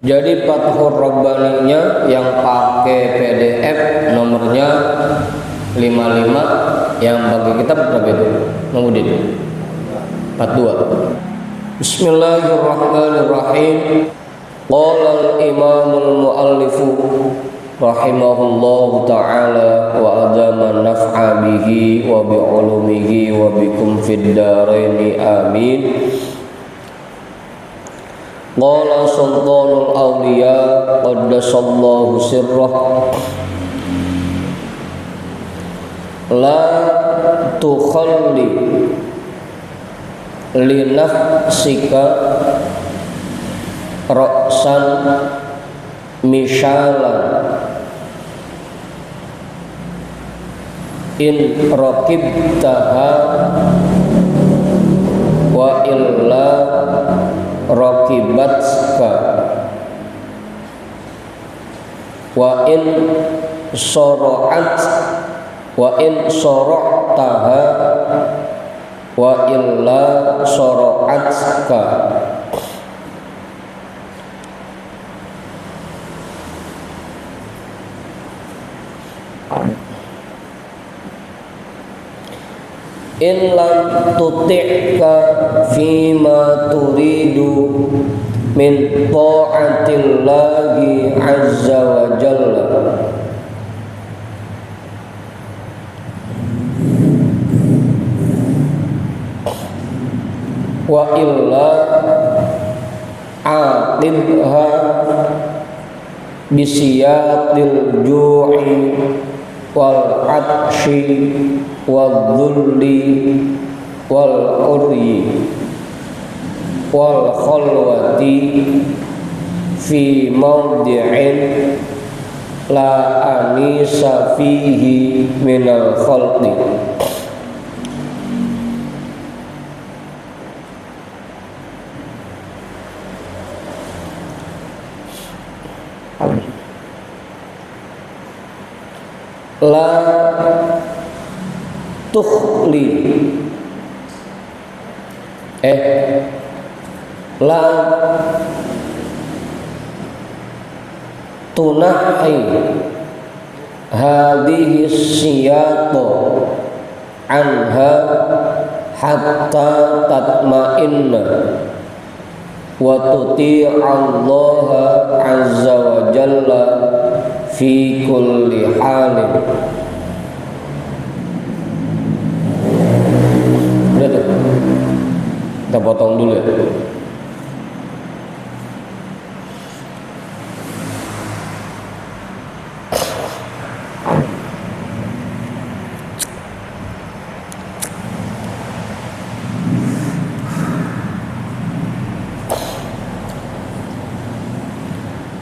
Jadi Fathur Rabbaninya yang pakai PDF nomornya 55, yang bagi kitab berapa itu? Nomor itu 42. Bismillahirrahmanirrahim. Qala al-imamul muallifu rahimahullahu ta'ala wa adama naf'a bihi wa bi ulumihi wa bikum fid daraini amin. Qala sultanul awliya qaddasallahu sirrah la tukhalli li nafsika ra'san mishalan in raqibtaha wa illa raqibatska wa in sora'at wa in sora'taha wa illa sora'atska. In lam tuti'ka fima turidu min ta'atillahi azza wa jalla wa illa aqibha bisiyatil ju'i wal atshi wal dhulli wal uryi wal khalwati fi mawdi'in la anisa fihi minal khalqi. La tukhli la tunahi hadhihi siyata anha hatta tatma'inna wa tuti'allaha azza wa jalla fi kulli halin. Udah tuh, kita potong dulu ya.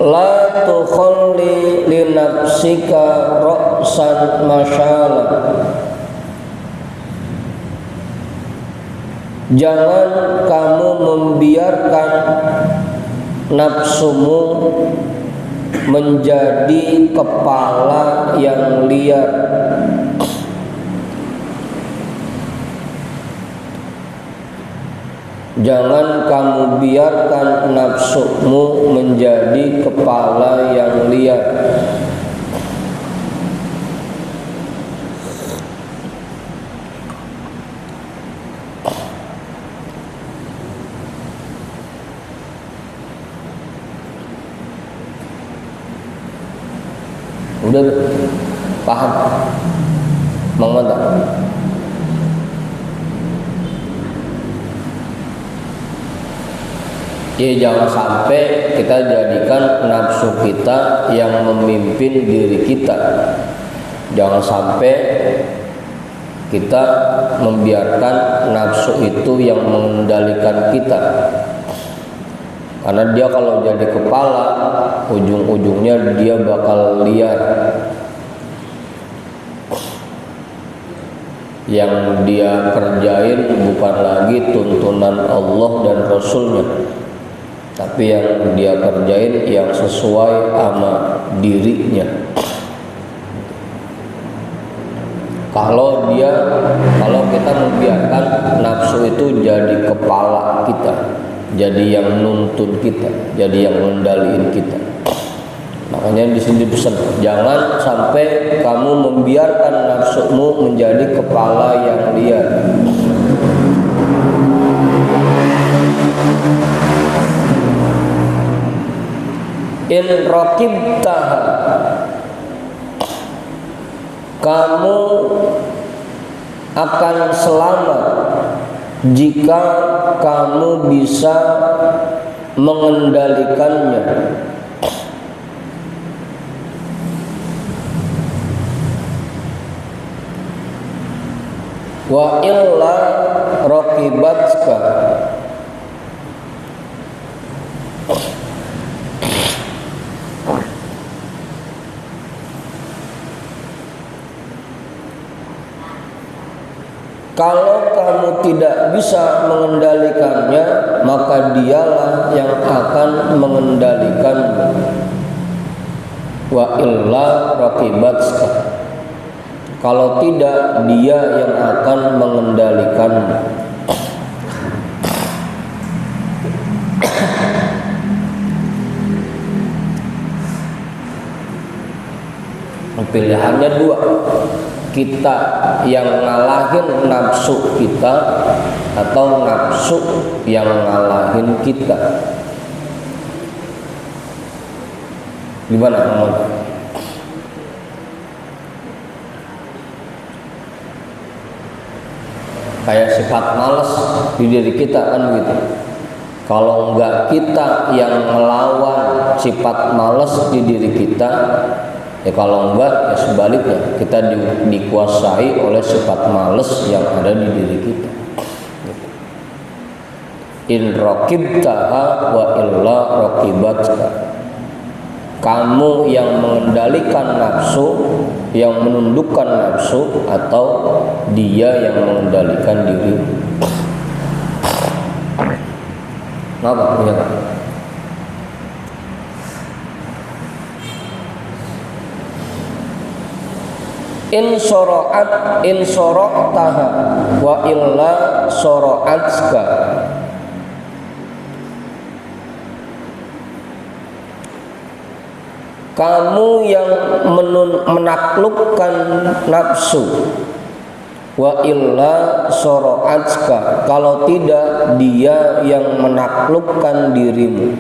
La tukhalli li nafsika ra'san masyalah. Jangan kamu membiarkan nafsumu menjadi kepala yang liar. Jangan kamu biarkan nafsumu menjadi kepala yang liar. Udah paham? Mengenal? Ya, jangan sampai kita jadikan nafsu kita yang memimpin diri kita. Jangan sampai kita membiarkan nafsu itu yang mengendalikan kita. Karena dia kalau jadi kepala, ujung-ujungnya dia bakal liar. Yang dia kerjain bukan lagi tuntunan Allah dan Rasulnya, tapi yang dia kerjain yang sesuai sama dirinya. Kalau kita membiarkan nafsu itu jadi kepala kita, jadi yang nuntun kita, jadi yang mengendalikan kita. Makanya di sini dipesan, jangan sampai kamu membiarkan nafsumu menjadi kepala yang liar. In raqibtaha, kamu akan selamat jika kamu bisa mengendalikannya. Wa illa raqibatka, kalau kamu tidak bisa mengendalikannya, maka dialah yang akan mengendalikanmu. Wa illa raqibatka, kalau tidak dia yang akan mengendalikanmu. Pilihannya dua, kita yang ngalahin nafsu kita atau nafsu yang ngalahin kita. Gimana kamu? Kayak sifat malas di diri kita kan gitu. Kalau enggak kita yang melawan sifat malas di diri kita, ya kalau enggak ya sebaliknya, kita dikuasai oleh sifat malas yang ada di diri kita. In raqibtaha wa illa raqibatka, kamu yang mengendalikan nafsu, yang menundukkan nafsu, atau dia yang mengendalikan diri. Kenapa punya kan? In sora'taha wa illa sora'atska, kamu yang menaklukkan nafsu, wa illa sora'atska, kalau tidak dia yang menaklukkan dirimu.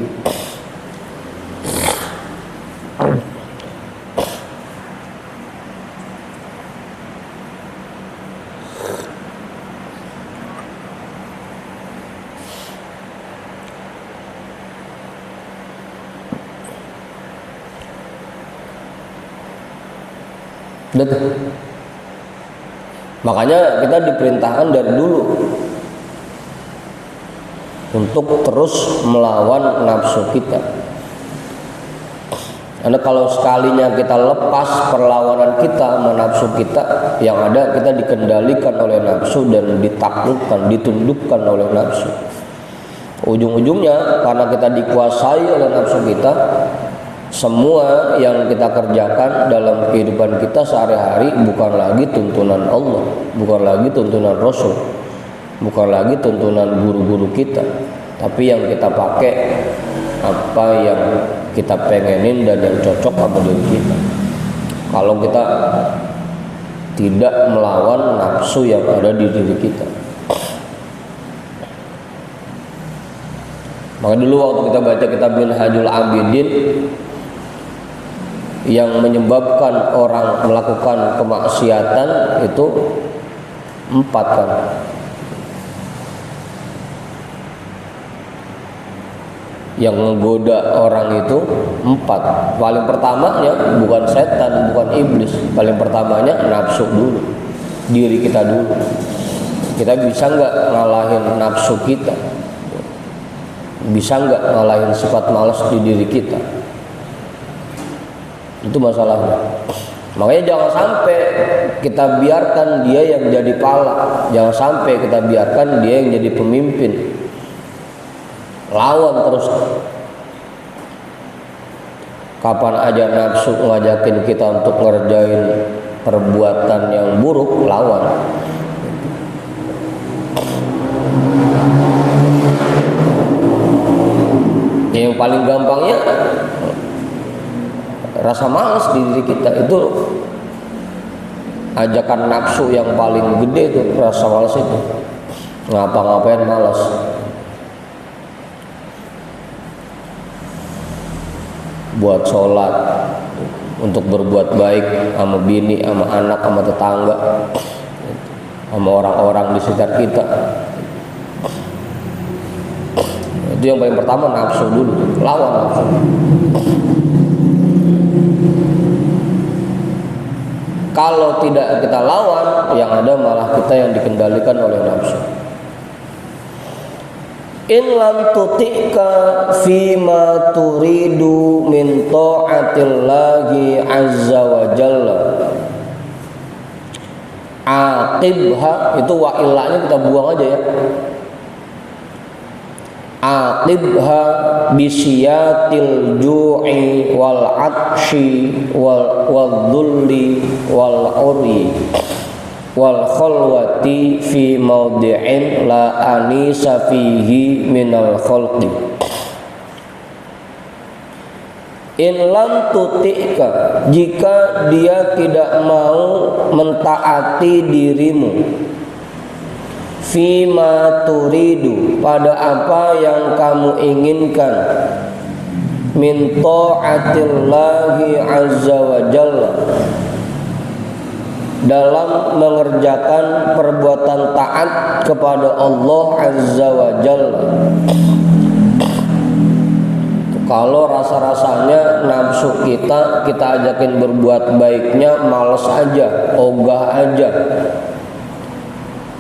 Betul. Makanya kita diperintahkan dari dulu untuk terus melawan nafsu kita. Karena kalau sekalinya kita lepas perlawanan kita sama nafsu kita, yang ada kita dikendalikan oleh nafsu dan ditaklukkan, ditundukkan oleh nafsu. Ujung-ujungnya karena kita dikuasai oleh nafsu kita, semua yang kita kerjakan dalam kehidupan kita sehari-hari bukan lagi tuntunan Allah, bukan lagi tuntunan Rasul, bukan lagi tuntunan guru-guru kita, tapi yang kita pakai apa yang kita pengenin dan yang cocok sama diri kita. Kalau kita tidak melawan nafsu yang ada di diri kita. Maka dulu waktu kita baca kitab Minhajul Abidin, yang menyebabkan orang melakukan kemaksiatan itu 4 kan. Yang menggoda orang itu 4. Paling pertamanya bukan setan, bukan iblis. Paling pertamanya nafsu dulu, diri kita dulu. Kita bisa nggak ngalahin nafsu kita? Bisa nggak ngalahin sifat malas di diri kita? Itu masalahnya. Makanya jangan sampai kita biarkan dia yang jadi pala, jangan sampai kita biarkan dia yang jadi pemimpin. Lawan terus. Kapan aja nafsu ngajakin kita untuk ngerjain perbuatan yang buruk, lawan. Yang paling gampangnya rasa malas di diri kita itu ajakan nafsu yang paling gede itu rasa malas itu. Ngapa-ngapain malas. Buat sholat, untuk berbuat baik sama bini, sama anak, sama tetangga, sama orang-orang di sekitar kita. Itu yang paling pertama, nafsu dulu, lawan nafsu. Kalau tidak kita lawan, yang ada malah kita yang dikendalikan oleh nafsu. In lam tuti'ka fima turidu min ta'atillahi azza wa jalla aqibha, itu wa illanya kita buang aja ya. Aqibha bisiyatil ju'i wal atshi wal dhulli wal uri wal khalwati fi mawdi'in la anisa fihi minal khalqi. In lam tuti'ka, jika dia tidak mau mentaati dirimu, fima turidu, pada apa yang kamu inginkan, min ta'atillahi azza wa jalla, dalam mengerjakan perbuatan taat kepada Allah azza wa jalla. Kalau rasa-rasanya nafsu kita ajakin berbuat baiknya malas aja, ogah aja,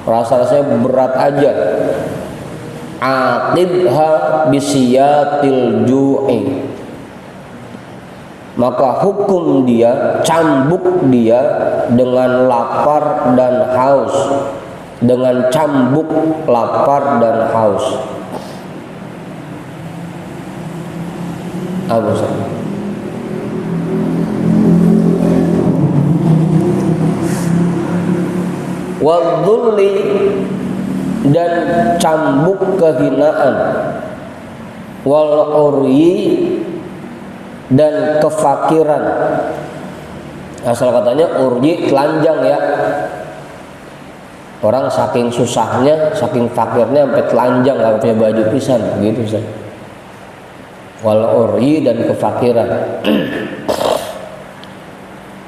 rasa-rasanya berat aja, aqibha bisiyatil ju'i, maka hukum dia, cambuk dia dengan lapar dan haus, dengan cambuk lapar dan haus. Abu Sa'id. Wadhulli, dan cambuk kehinaan, wal uryi, dan kefakiran. Asal katanya uryi telanjang ya. Orang saking susahnya, saking fakirnya sampai telanjang, nggak punya baju pisan gitu Ustaz. Wal uryi dan kefakiran.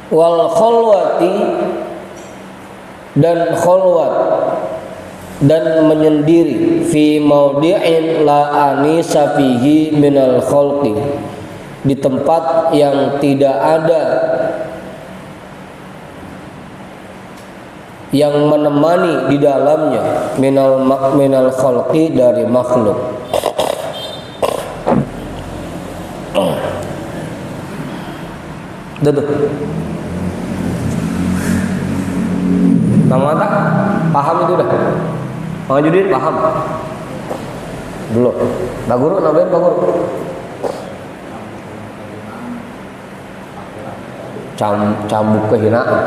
Wal khalwati, dan khalwat, dan menyendiri, fi maudi'in la anisa fihi minal khalqi, di tempat yang tidak ada yang menemani di dalamnya, minal khalqi, dari makhluk. Duduk. Nama tak paham itu dah. Mangajudin paham. Belum. Pak Guru, nambahin Pak Guru. Cambuk kehinaan.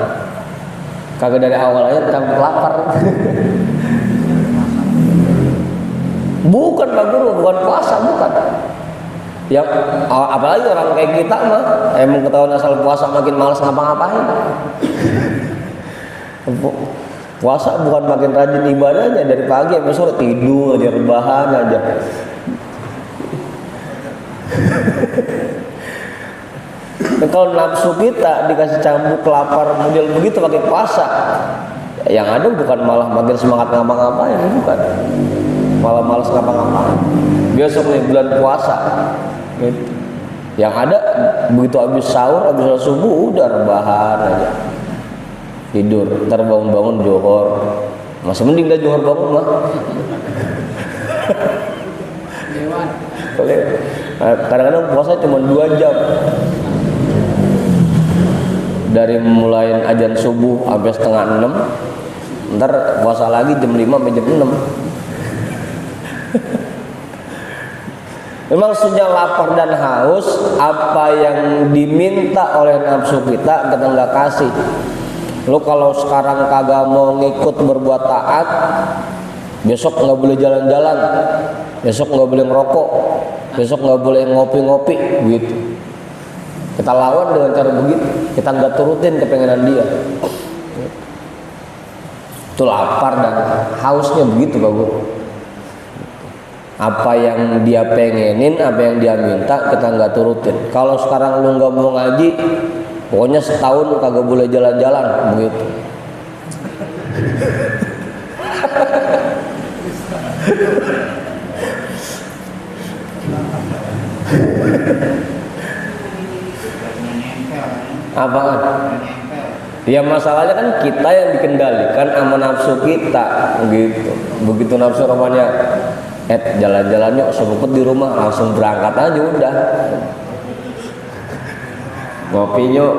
Kagak dari awal aja cambuk lapar. Bukan Pak Guru, bukan puasa, bukan. Ya, apalagi orang kayak kita mah emang ketahuan asal puasa makin malas ngapa-ngapain. Puasa bukan makin rajin ibadahnya, dari pagi sampai sore tidur aja, rebahan aja. Dan kalau nafsu kita dikasih cambuk lapar model begitu pakai puasa, yang ada bukan malah makin semangat ngapa-ngapain, bukan, malah malas ngapa-ngapain. Besok nih bulan puasa gitu. Yang ada begitu habis sahur, habis subuh udah rebahan aja, tidur, ntar bangun-bangun johor. Masih mending dah johor bangun mah. Kadang-kadang puasa cuma 2 jam, dari mulai azan subuh sampai setengah 6, ntar puasa lagi jam 5 sampai jam 6. Memang sudah lapar dan haus, apa yang diminta oleh nafsu kita nggak kasih. Lo kalau sekarang kagak mau ngikut berbuat taat, besok nggak boleh jalan-jalan, besok nggak boleh ngerokok, besok nggak boleh ngopi-ngopi gitu. Kita lawan dengan cara begitu, kita nggak turutin kepengenan dia. Itu lapar dan hausnya begitu Pak Guru. Apa yang dia pengenin, apa yang dia minta kita nggak turutin. Kalau sekarang lu nggak mau ngaji, pokoknya setahun kagak boleh jalan-jalan begitu. Apaan? Ya masalahnya kan kita yang dikendalikan sama nafsu kita gitu. Begitu nafsu romanya jalan-jalan yuk sempet di rumah, langsung berangkat aja udah. Ngopi yuk.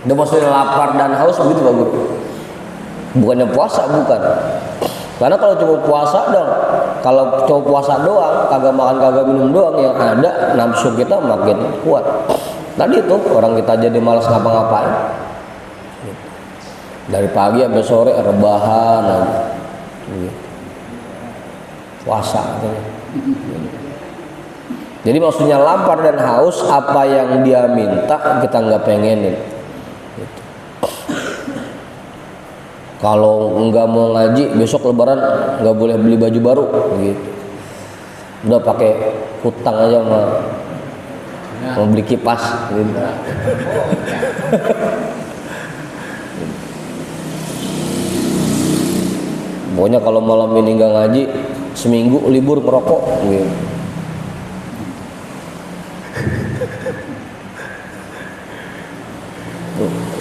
Itu maksudnya lapar dan haus begitu Pak Guru. Bukannya puasa, bukan. Karena kalau cuma puasa dong, kalau cuma puasa doang, kagak makan kagak minum doang, yang ada nafsu kita makin kuat. Tadi itu orang kita jadi malas ngapa-ngapain. Dari pagi sampai sore rebahan aja. Puasa katanya. Jadi maksudnya lapar dan haus, apa yang dia minta kita nggak pengenin. Kalau nggak mau ngaji besok lebaran nggak boleh beli baju baru gitu. Udah pakai hutang aja mau beli kipas gitu. Pokoknya kalau malam ini nggak ngaji seminggu libur merokok gitu.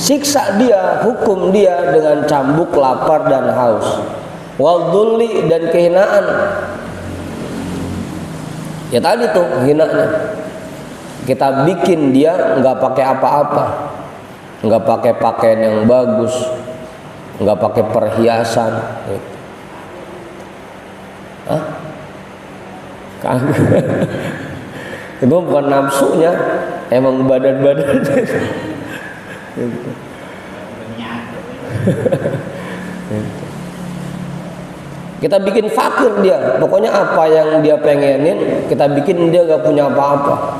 Siksa dia, hukum dia dengan cambuk, lapar dan haus, waldulli dan kehinaan. Ya tadi tuh hinanya. Kita bikin dia nggak pakai apa-apa, nggak pakai pakaian yang bagus, nggak pakai perhiasan. Hah? Itu bukan nafsunya, emang badan-badannya. Kita bikin fakir dia, pokoknya apa yang dia pengenin kita bikin dia nggak punya apa-apa.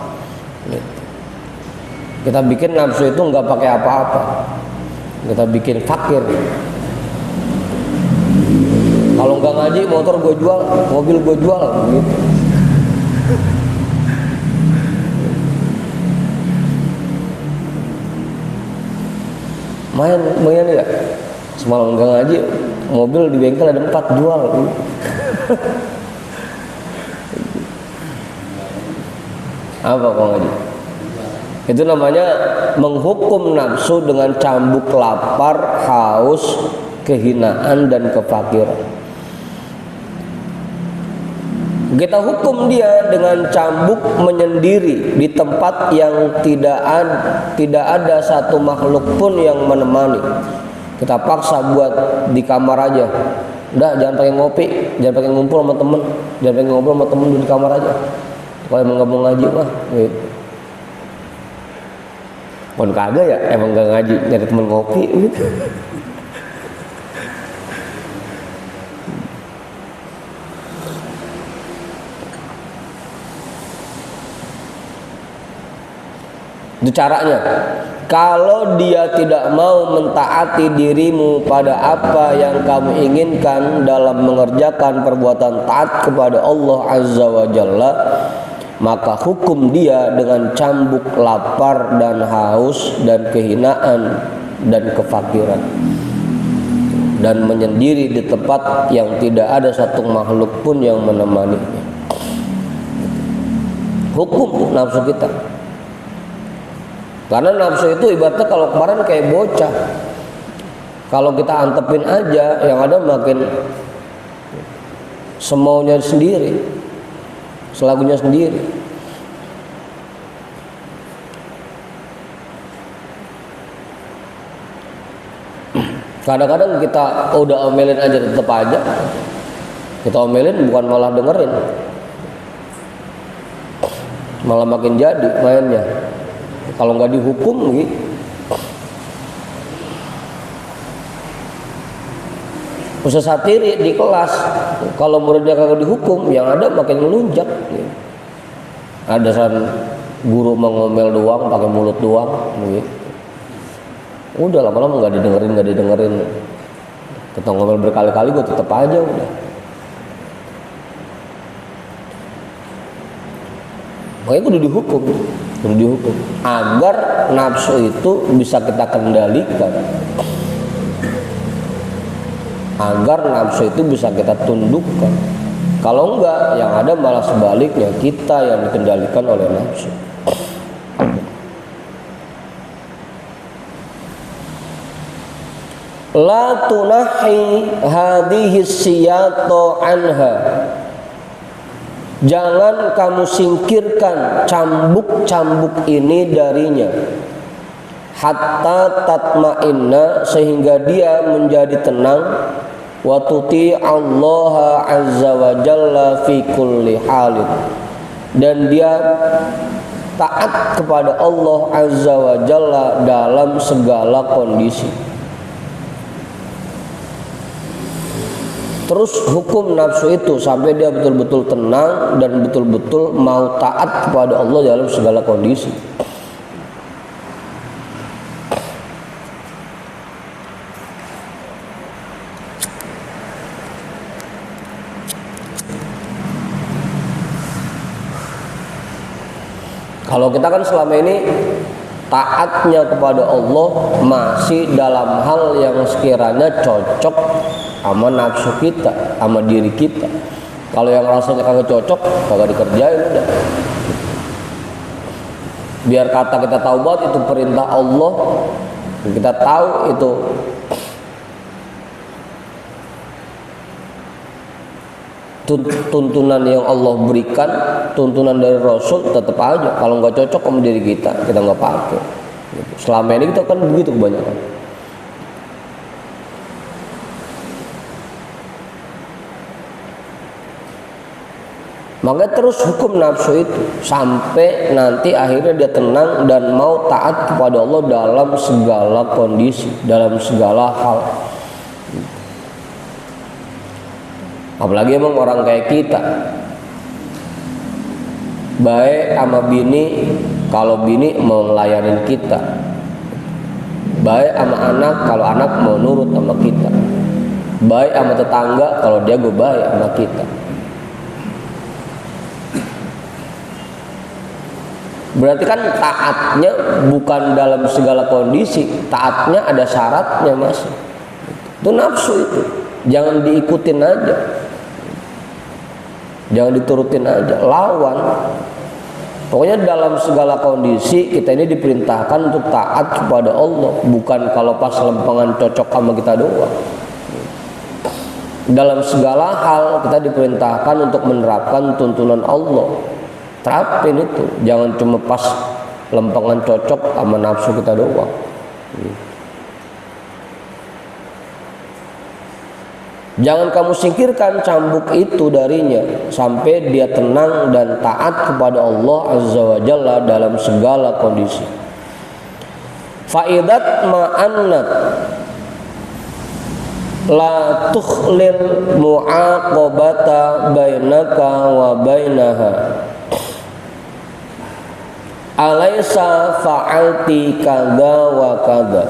Kita bikin nafsu itu nggak pakai apa-apa, kita bikin fakir. Kalau nggak ngaji motor gue jual, mobil gue jual gitu. Main ya, semalam nggak ngaji, mobil di bengkel ada 4 jual. Apa kok ngaji? Itu namanya menghukum nafsu dengan cambuk lapar, haus, kehinaan dan kefakiran. Kita hukum dia dengan cambuk menyendiri di tempat yang tidak ada satu makhluk pun yang menemani. Kita paksa buat di kamar aja. Udah jangan pengen ngopi, jangan pengen ngumpul sama temen, jangan pengen ngobrol sama temen di kamar aja. Kalau emang nggak mau ngaji mah, gitu. Pun kagak ya, emang nggak ngaji nyari temen ngopi, gitu. Itu caranya. Kalau dia tidak mau mentaati dirimu pada apa yang kamu inginkan dalam mengerjakan perbuatan taat kepada Allah Azza wa Jalla, maka hukum dia dengan cambuk lapar dan haus dan kehinaan dan kefakiran, dan menyendiri di tempat yang tidak ada satu makhluk pun yang menemaninya. Hukum nafsu kita. Karena nafsu itu ibaratnya kalau kemarin kayak bocah. Kalau kita antepin aja, yang ada makin semaunya sendiri, selagunya sendiri. Kadang-kadang kita udah omelin aja tetap aja. Kita omelin bukan malah dengerin, malah makin jadi mainnya. Kalau nggak dihukum gitu. Ustaz Satiri di kelas, kalau muridnya kagak dihukum, yang ada makin melunjak. Ada guru mengomel doang, pakai mulut doang. Udah lama-lama nggak didengerin. Kita ngomel berkali-kali, gue tetap aja udah. Makanya kudu dihukum agar nafsu itu bisa kita kendalikan, agar nafsu itu bisa kita tundukkan. Kalau enggak, yang ada malah sebaliknya, kita yang dikendalikan oleh nafsu. La tunahi hadhihi siyata anha. Jangan kamu singkirkan cambuk-cambuk ini darinya, hatta tatma'inna, sehingga dia menjadi tenang, wa tuti Allah azza wa jalla fi kulli halin, dan dia taat kepada Allah azza wa jalla dalam segala kondisi. Terus hukum nafsu itu sampai dia betul-betul tenang dan betul-betul mau taat kepada Allah dalam segala kondisi. Kalau kita kan selama ini taatnya kepada Allah masih dalam hal yang sekiranya cocok sama nafsu kita, sama diri kita. Kalau yang rasanya kagak cocok, kagak dikerjain udah. Biar kata kita taubat itu perintah Allah, kita tahu itu tuntunan yang Allah berikan, tuntunan dari Rasul, tetap aja kalau nggak cocok sama diri kita nggak pakai. Selama ini kita kan begitu kebanyakan. Maka terus hukum nafsu itu sampai nanti akhirnya dia tenang dan mau taat kepada Allah dalam segala kondisi, dalam segala hal. Apalagi emang orang kayak kita, baik sama bini, kalau bini mau ngelayanin kita, baik sama anak, kalau anak mau nurut sama kita, baik sama tetangga, kalau dia gue baik sama kita. Berarti kan taatnya bukan dalam segala kondisi, taatnya ada syaratnya mas. Itu nafsu itu, jangan diikutin aja, jangan diturutin aja, lawan. Pokoknya dalam segala kondisi kita ini diperintahkan untuk taat kepada Allah, bukan kalau pas lempengan cocok sama kita doang. Dalam segala hal kita diperintahkan untuk menerapkan tuntunan Allah. Terapin itu, jangan cuma pas lempengan cocok sama nafsu kita doang. Jangan kamu singkirkan cambuk itu darinya sampai dia tenang dan taat kepada Allah azza wa jalla dalam segala kondisi. Faidat ma'annat la tukhlil mu'aqabata bainaka wa bainaha. Alaysa fa'alti kada wa kada.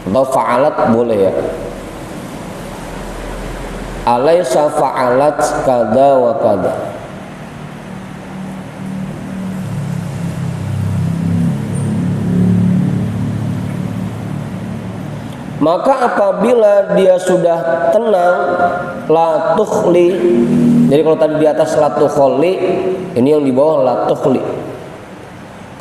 Atau fa'alat boleh ya. Alaysa fa'alat kada wa kada. Maka apabila dia sudah tenang, la tukhli. Jadi kalau tadi di atas la tukhli, ini yang di bawah la tukhli.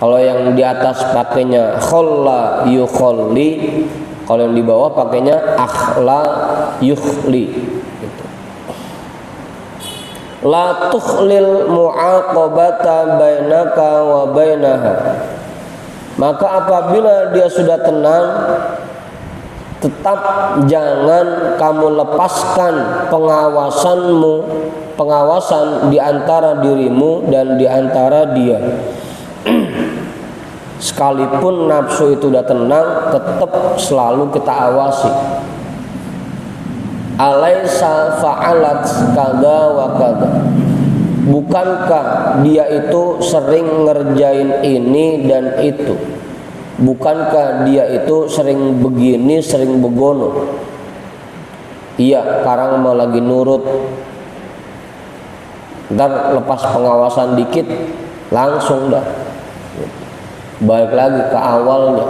Kalau yang di atas pakainya khalla yukholli, kalau yang di bawah pakainya akhla yukhli. Gitu. La tukhlil mu'aqabata bainaka wa bainaha. Maka apabila dia sudah tenang, tetap jangan kamu lepaskan pengawasan di antara dirimu dan di antara dia. Sekalipun nafsu itu udah tenang, tetap selalu kita awasi. Alaisa fa'alat kada wa kada. Bukankah dia itu sering ngerjain ini dan itu? Bukankah dia itu sering begini, sering begono? Iya, sekarang mah lagi nurut. Ntar lepas pengawasan dikit, langsung dah balik lagi ke awalnya.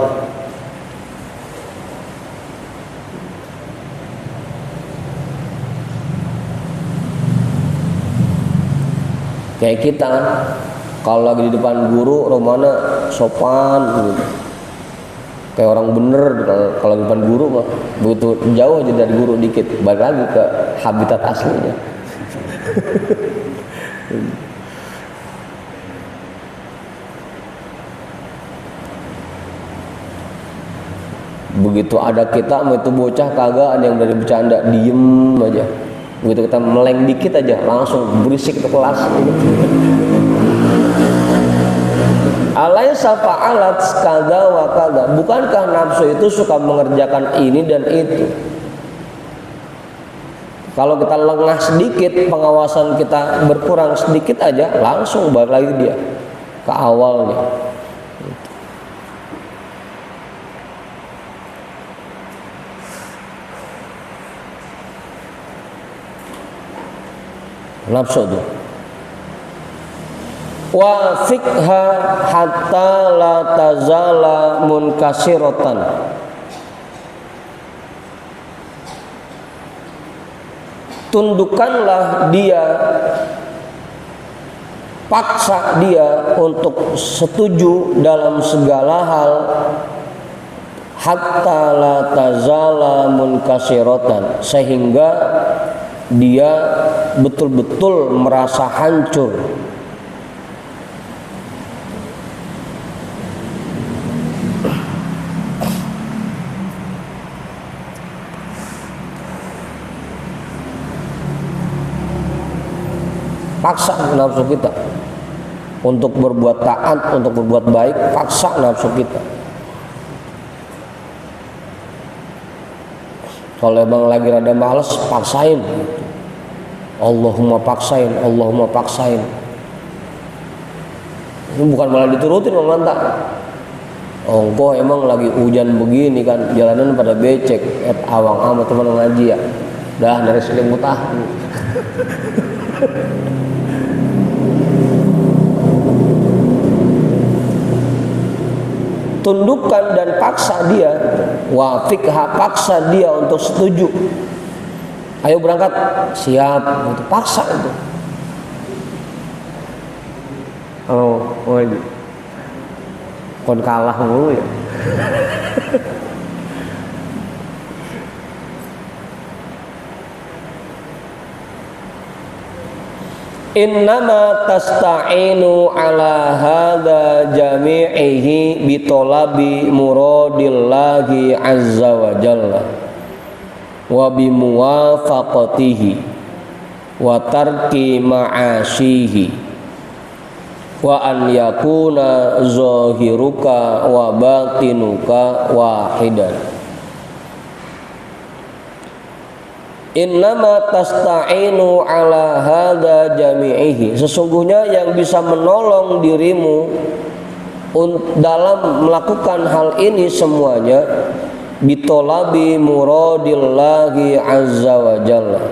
Kayak kita kan, kalau lagi di depan guru, romana sopan gitu. Kayak orang bener kalau di depan guru mah. Begitu jauh aja dari guru dikit, balik lagi ke habitat aslinya. Begitu ada kita, itu bocah kagak ada yang dari bercanda, diem aja. Begitu kita meleng dikit aja, langsung berisik ke kelas. Alaisa fa'alat kada wa kada. Bukankah nafsu itu suka mengerjakan ini dan itu? Kalau kita lengah sedikit, pengawasan kita berkurang sedikit aja, langsung balik lagi dia ke awalnya. Nafsu itu. Wa fikha hatta la tazala munkasiratan. Tundukkanlah dia, paksa dia untuk setuju dalam segala hal, hatta la tazala munkasiratan, sehingga dia betul-betul merasa hancur. Paksa nafsu kita untuk berbuat taat, untuk berbuat baik, paksa nafsu kita. Kalau emang lagi rada males, paksain. Allahumma paksain, Allahumma paksain. Ini bukan malah diturutin, mantap. Oh, kok emang lagi hujan begini kan, jalanan pada becek, awang amat teman ngaji ya. Dah dari selimut ah. Tundukkan dan paksa dia, wa fikha, paksa dia untuk setuju. Ayo berangkat, siap, itu paksa itu. Oh, kon kalah mulu ya. Innama tasta'inu ala hadha jami'ihi bitolabi muradillahi azza wa jalla wa bimuwafaqatihi wa tarki ma'asyihi wa an yakuna zahiruka wa batinuka wahidan. Innama tasta'inu ala hadha jami'ihi, sesungguhnya yang bisa menolong dirimu dalam melakukan hal ini semuanya, bitolabi muradillahi azza wa jalla,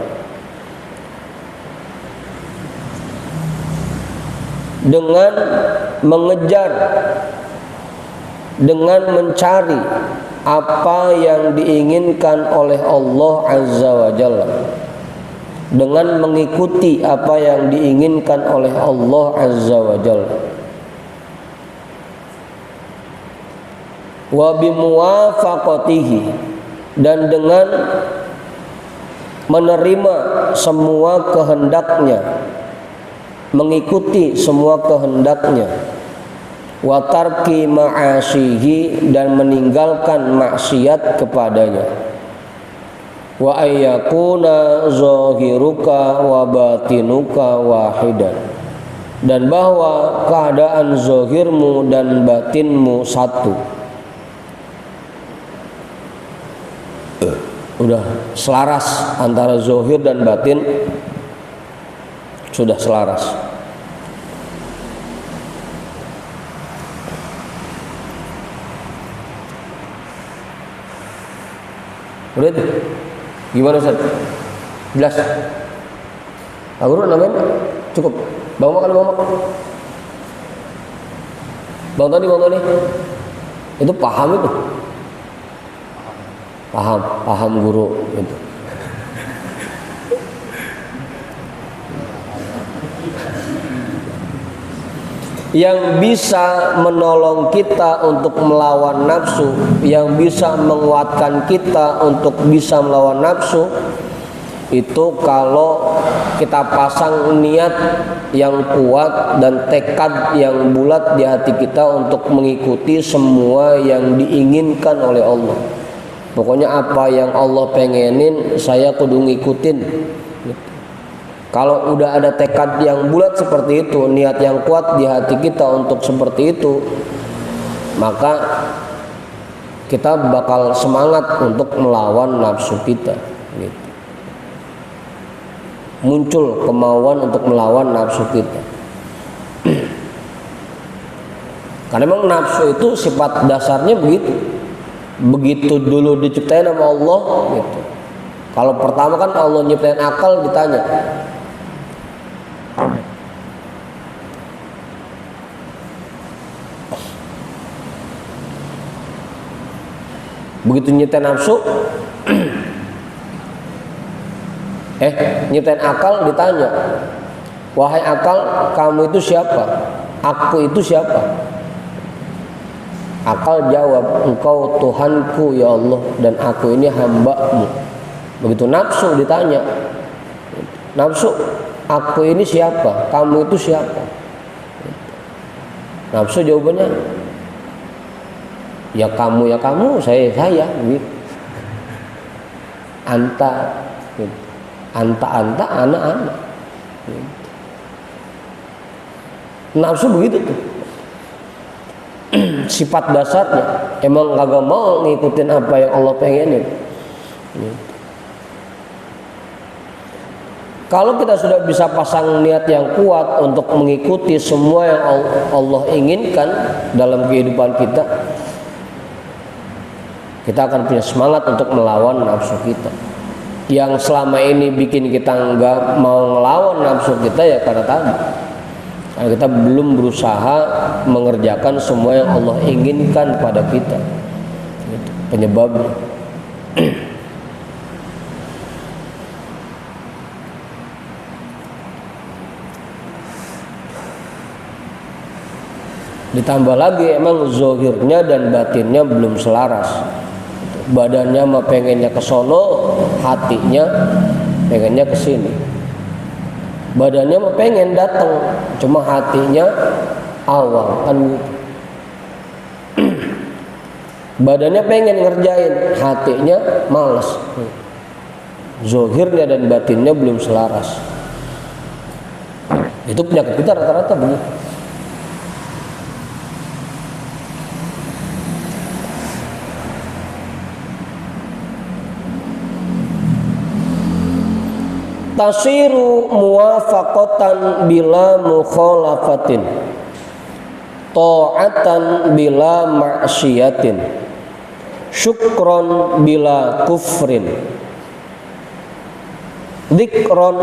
dengan mengejar, dengan mencari apa yang diinginkan oleh Allah azza wa jalla, dengan mengikuti apa yang diinginkan oleh Allah azza wa jalla, wa bimuwafaqatihi, dan dengan menerima semua kehendaknya, mengikuti semua kehendaknya, wa tarki ma'asyihi, dan meninggalkan maksiat kepadanya, wa ayyakuna zahiruka wa batinuka wahidan, dan bahwa keadaan zahirmu dan batinmu satu. Udah selaras antara zahir dan batin, sudah selaras. Udah itu gimana Ustaz? Jelas? Aku namanya cukup. Bang makan bang makan. Bang Tony itu paham itu. Paham guru itu. Yang bisa menolong kita untuk melawan nafsu, yang bisa menguatkan kita untuk bisa melawan nafsu, itu kalau kita pasang niat yang kuat dan tekad yang bulat di hati kita untuk mengikuti semua yang diinginkan oleh Allah. Pokoknya apa yang Allah pengenin, saya kudu ngikutin. Kalau udah ada tekad yang bulat seperti itu, niat yang kuat di hati kita untuk seperti itu, maka kita bakal semangat untuk melawan nafsu kita. Gitu. Muncul kemauan untuk melawan nafsu kita. Karena memang nafsu itu sifat dasarnya begitu. Begitu dulu diciptain sama Allah gitu. Kalau pertama kan Allah nyiptain akal, ditanya begitu nyiptain nafsu nyiptain akal, ditanya, wahai akal, kamu itu siapa? Aku itu siapa? Akal jawab, engkau Tuhanku ya Allah, dan aku ini hamba-Mu. Begitu nafsu ditanya, nafsu, aku ini siapa? Kamu itu siapa? Nafsu jawabannya, ya kamu, saya gitu. Anta gitu. Anta, anak. Gitu. Nafsu begitu tuh. Sifat dasarnya emang kagak mau ngikutin apa yang Allah pengenin. Gitu. Kalau kita sudah bisa pasang niat yang kuat untuk mengikuti semua yang Allah inginkan dalam kehidupan kita, kita akan punya semangat untuk melawan nafsu kita. Yang selama ini bikin kita nggak mau ngelawan nafsu kita ya karena tadi, karena kita belum berusaha mengerjakan semua yang Allah inginkan pada kita. Itu penyebabnya. Ditambah lagi emang zahirnya dan batinnya belum selaras. Badannya mah pengennya ke sono, hatinya pengennya ke sini. Badannya mah pengen datang, cuma hatinya awal kan gitu. Badannya pengen ngerjain, hatinya malas. Zahirnya dan batinnya belum selaras. Itu penyakit kita rata-rata begitu. Tasiru muwafaqatan bila mukhalafatin, ta'atan bila ma'syiyatin, syukron bila kufrin, dzikron,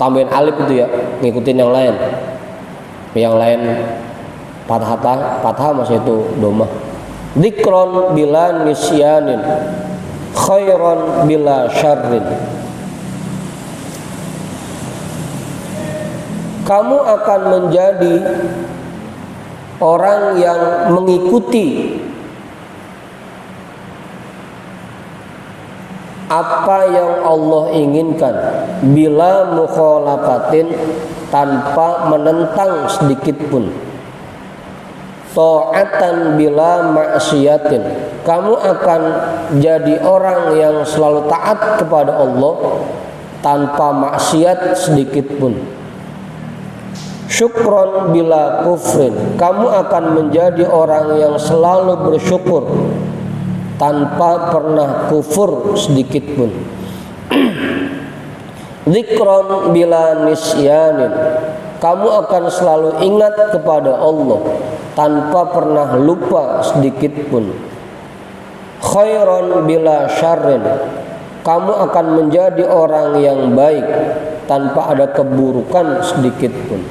tambahin alif itu ya, ngikutin yang lain. Yang lain fathah masih itu domah. Dzikron bila nisyanin, khairon bila syarrin. Kamu akan menjadi orang yang mengikuti apa yang Allah inginkan bila mukhalafatin, tanpa menentang sedikit pun. Ta'atan bila ma'siyatin, kamu akan jadi orang yang selalu taat kepada Allah tanpa maksiat sedikit pun. syukron bila kufrin, kamu akan menjadi orang yang selalu bersyukur tanpa pernah kufur sedikit pun. Dzikron bila nisyanin, kamu akan selalu ingat kepada Allah tanpa pernah lupa sedikit pun. Khairon bila syarrin, kamu akan menjadi orang yang baik tanpa ada keburukan sedikit pun.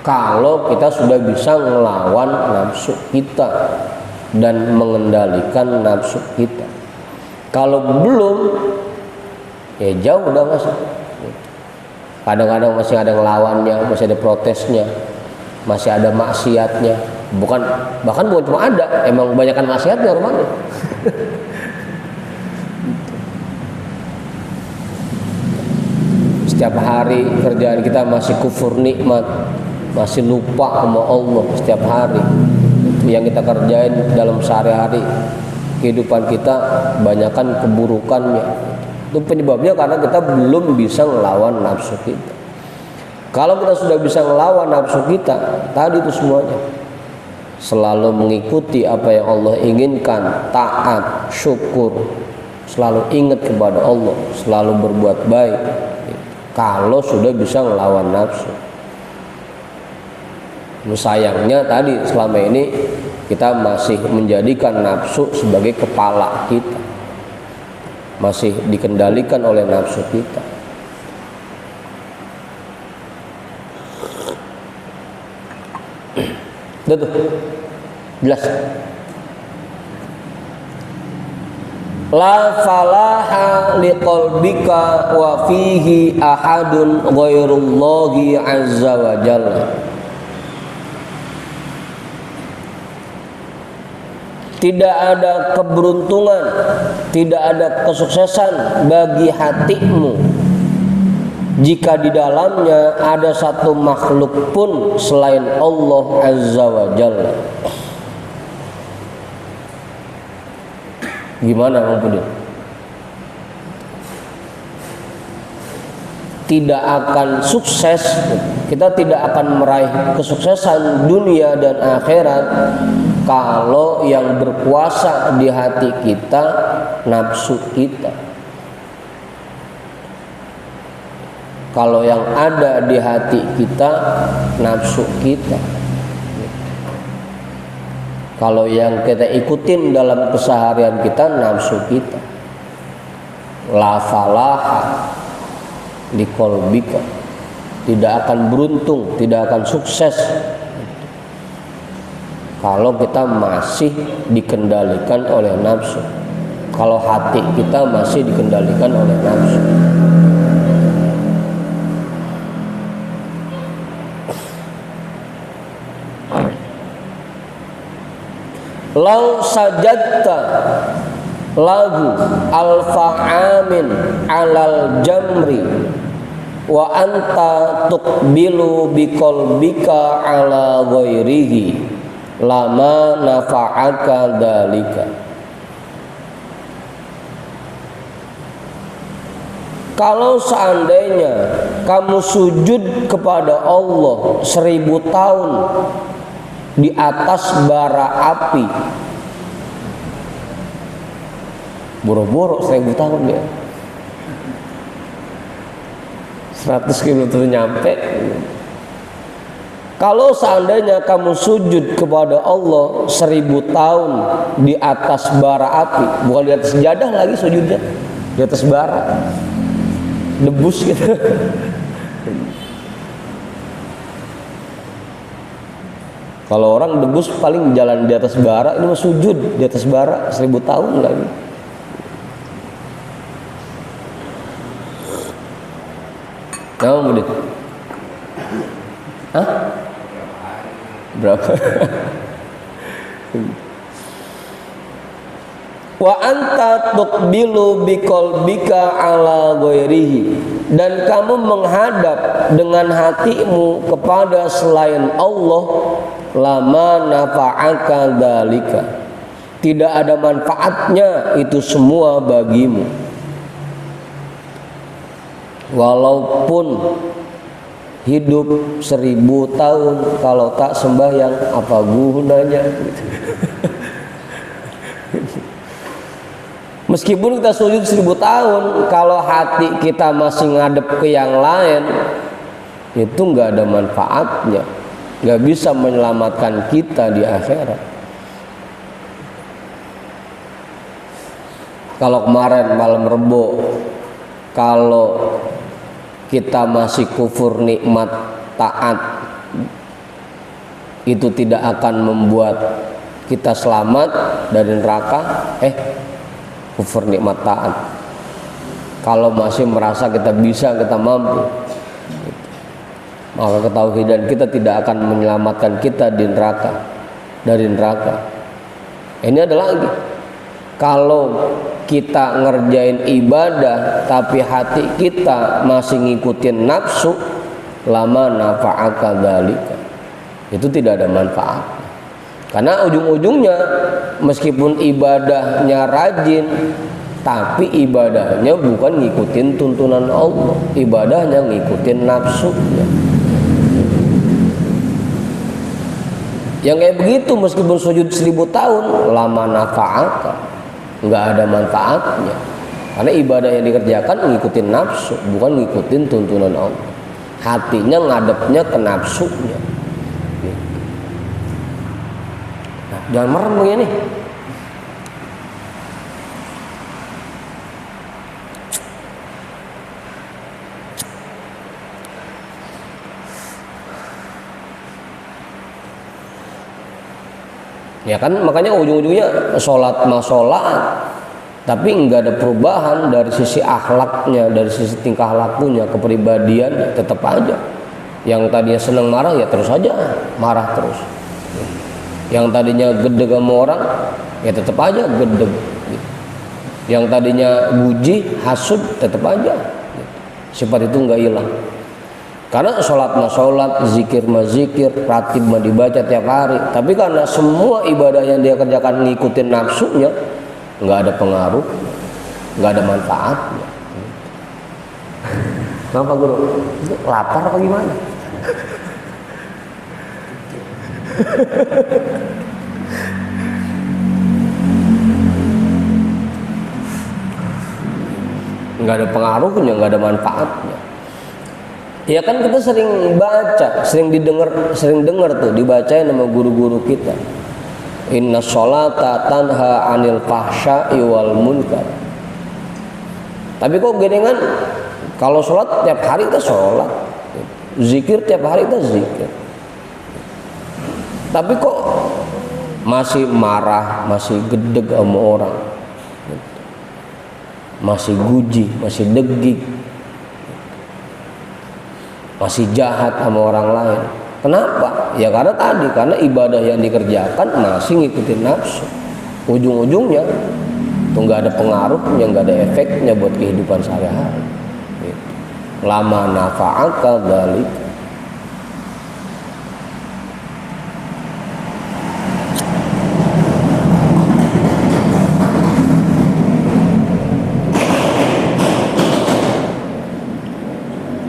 Kalau kita sudah bisa melawan nafsu kita dan mengendalikan nafsu kita. Kalau belum, ya jauh udah masih. Kadang-kadang masih ada ngelawannya, masih ada protesnya, masih ada maksiatnya. Bahkan bukan cuma ada, emang kebanyakan maksiatnya rumahnya. Setiap hari kerjaan kita masih kufur nikmat, masih lupa sama Allah setiap hari. Yang kita kerjain dalam sehari-hari kehidupan kita banyakkan keburukannya. Itu penyebabnya karena kita belum bisa melawan nafsu kita. Kalau kita sudah bisa melawan nafsu kita, tadi itu semuanya selalu mengikuti apa yang Allah inginkan, taat, syukur, selalu ingat kepada Allah, selalu berbuat baik. Kalau sudah bisa melawan nafsu. Sayangnya tadi selama ini kita masih menjadikan nafsu sebagai kepala kita, masih dikendalikan oleh nafsu kita. Udah tuh, jelas. La falaha liqalbika wa fihi ahadun ghairullahi azza wa jalla. Tidak ada keberuntungan, tidak ada kesuksesan bagi hatimu jika di dalamnya ada satu makhluk pun selain Allah azza wa jalla. Gimana Bang Pudin? Tidak akan sukses, kita tidak akan meraih kesuksesan dunia dan akhirat kalau yang berkuasa di hati kita nafsu kita. Kalau yang ada di hati kita nafsu kita. Kalau yang kita ikutin dalam keseharian kita nafsu kita. La falaha liqalbika, tidak akan beruntung, tidak akan sukses kalau kita masih dikendalikan oleh nafsu. Kalau hati kita masih dikendalikan oleh nafsu. Lau sajadta lagu alfa'amin alal jamri wa anta tuqbilu biqalbika ala ghairihi lama nafa'aka dalika. Kalau seandainya kamu sujud kepada Allah 1000 tahun di atas bara api, boro-boro 1000 tahun ya, 100 km nyampe. Kalau seandainya kamu sujud kepada Allah 1000 tahun di atas bara api, bukan di atas sejadah lagi sujudnya, di atas bara, debus gitu. Kalau orang debus paling jalan di atas bara, ini mah sujud di atas bara 1000 tahun lagi. Kamu murid? Hah? Berapa? Wa anta tuqbilu biqalbika ala ghairihi, dan kamu menghadap dengan hatimu kepada selain Allah, lama nafa'aka dalika, tidak ada manfaatnya itu semua bagimu. Walaupun hidup 1000 tahun kalau tak sembahyang apa gunanya gitu. Meskipun kita sujud 1000 tahun, kalau hati kita masih ngadep ke yang lain, itu nggak ada manfaatnya, nggak bisa menyelamatkan kita di akhirat. Kalau kemarin malam Rebo, kalau kita masih kufur nikmat taat, itu tidak akan membuat kita selamat dari neraka. Kufur nikmat taat, kalau masih merasa kita bisa, kita mampu, maka ketauhidan kita tidak akan menyelamatkan kita di neraka, dari neraka. Ini adalah lagi, kalau kita ngerjain ibadah tapi hati kita masih ngikutin nafsu, lama nafa'aka dzalika, itu tidak ada manfaat. Karena ujung-ujungnya meskipun ibadahnya rajin, tapi ibadahnya bukan ngikutin tuntunan Allah, ibadahnya ngikutin nafsunya. Yang kayak begitu meskipun sujud 1000 tahun, lama nafa'aka, nggak ada manfaatnya. Karena ibadah yang dikerjakan ngikutin nafsu, bukan ngikutin tuntunan Allah. Hatinya ngadepnya ke nafsunya. Jangan merem begini. Ya kan, makanya ujung-ujungnya sholat tapi nggak ada perubahan dari sisi akhlaknya, dari sisi tingkah lakunya, kepribadiannya, tetap aja. Yang tadinya senang marah ya terus aja marah terus. Yang tadinya gedeg sama orang ya tetap aja gedeg. Yang tadinya buji, hasud, tetap aja sifat itu nggak hilang. Karena sholat mah sholat, zikir mah zikir, ratib mah dibaca tiap hari. Tapi karena semua ibadah yang dia kerjakan ngikutin nafsunya, nggak ada pengaruh, nggak ada manfaatnya. Kenapa guru? Lapar apa gimana? Nggak ada pengaruhnya, nggak ada manfaatnya. Ya kan kita sering baca, sering dengar tuh dibacain sama guru-guru kita. Inna sholata tanha anil fahsya'i wal munkar. Tapi kok gedengan kalau sholat tiap hari kita sholat, zikir tiap hari kita zikir. Tapi kok masih marah, masih gedeg sama orang, masih guji, masih degik, masih jahat sama orang lain. Kenapa? Ya karena ibadah yang dikerjakan masih ngikutin nafsu. Ujung-ujungnya itu nggak ada pengaruhnya, nggak ada efeknya buat kehidupan sehari-hari. Lama nafa'aka dzalika.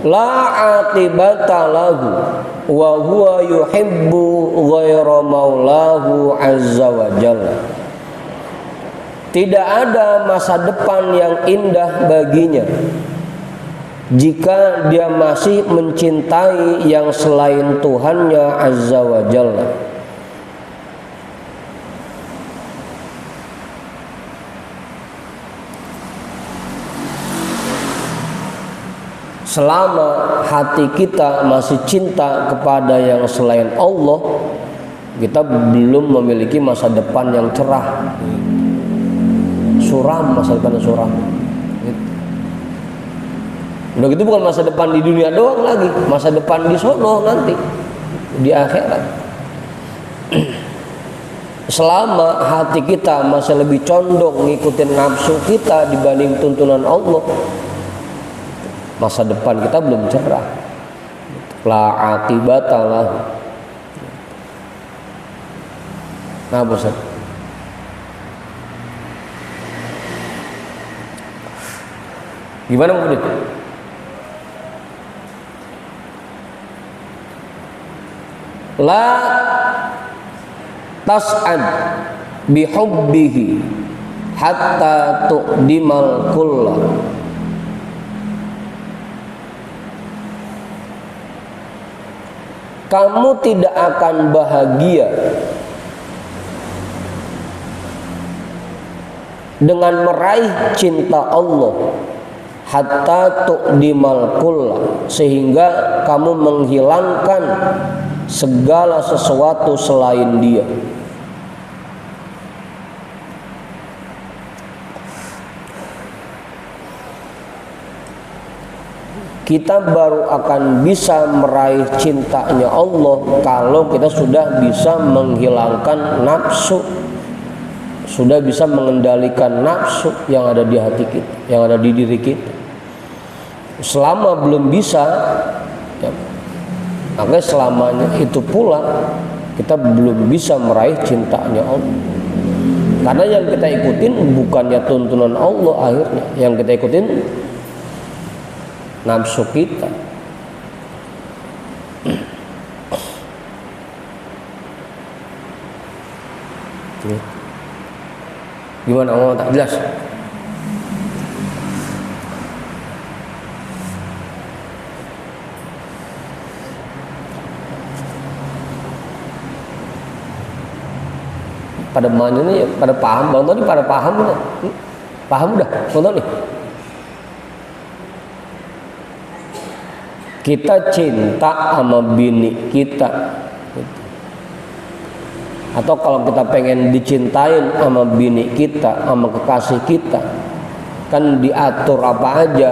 La aqibata lahu wa huwa yuhibbu ghaira maulahu azza wa jalla. Tidak ada masa depan yang indah baginya jika dia masih mencintai yang selain Tuhannya azza wa jalla. Selama hati kita masih cinta kepada yang selain Allah, kita belum memiliki masa depan yang cerah. Suram, masa depan yang suram. Udah gitu bukan masa depan di dunia doang lagi, masa depan di sono nanti, di akhirat. Selama hati kita masih lebih condong ngikutin nafsu kita dibanding tuntunan Allah, masa depan kita belum cerah. La aqibata lahu. Nah, bosan. Gimana kemudian? La tas'ad bihubbihi hatta tu'dimal kulla. Kamu tidak akan bahagia dengan meraih cinta Allah hatta tu'dimal kulla, sehingga kamu menghilangkan segala sesuatu selain Dia. Kita baru akan bisa meraih cintanya Allah kalau kita sudah bisa menghilangkan nafsu, sudah bisa mengendalikan nafsu yang ada di hati kita, yang ada di diri kita. Selama belum bisa, ya, makanya selamanya itu pula kita belum bisa meraih cintanya Allah. Karena yang kita ikutin bukannya tuntunan Allah, akhirnya yang kita ikutin nafsu kita. Gimana ngomong tak jelas? Pada mana nih? Pada paham bang tadi? Pada paham udah? Paham udah? Contoh nih. Kita cinta sama bini kita, atau kalau kita pengen dicintain sama bini kita, sama kekasih kita, kan diatur apa aja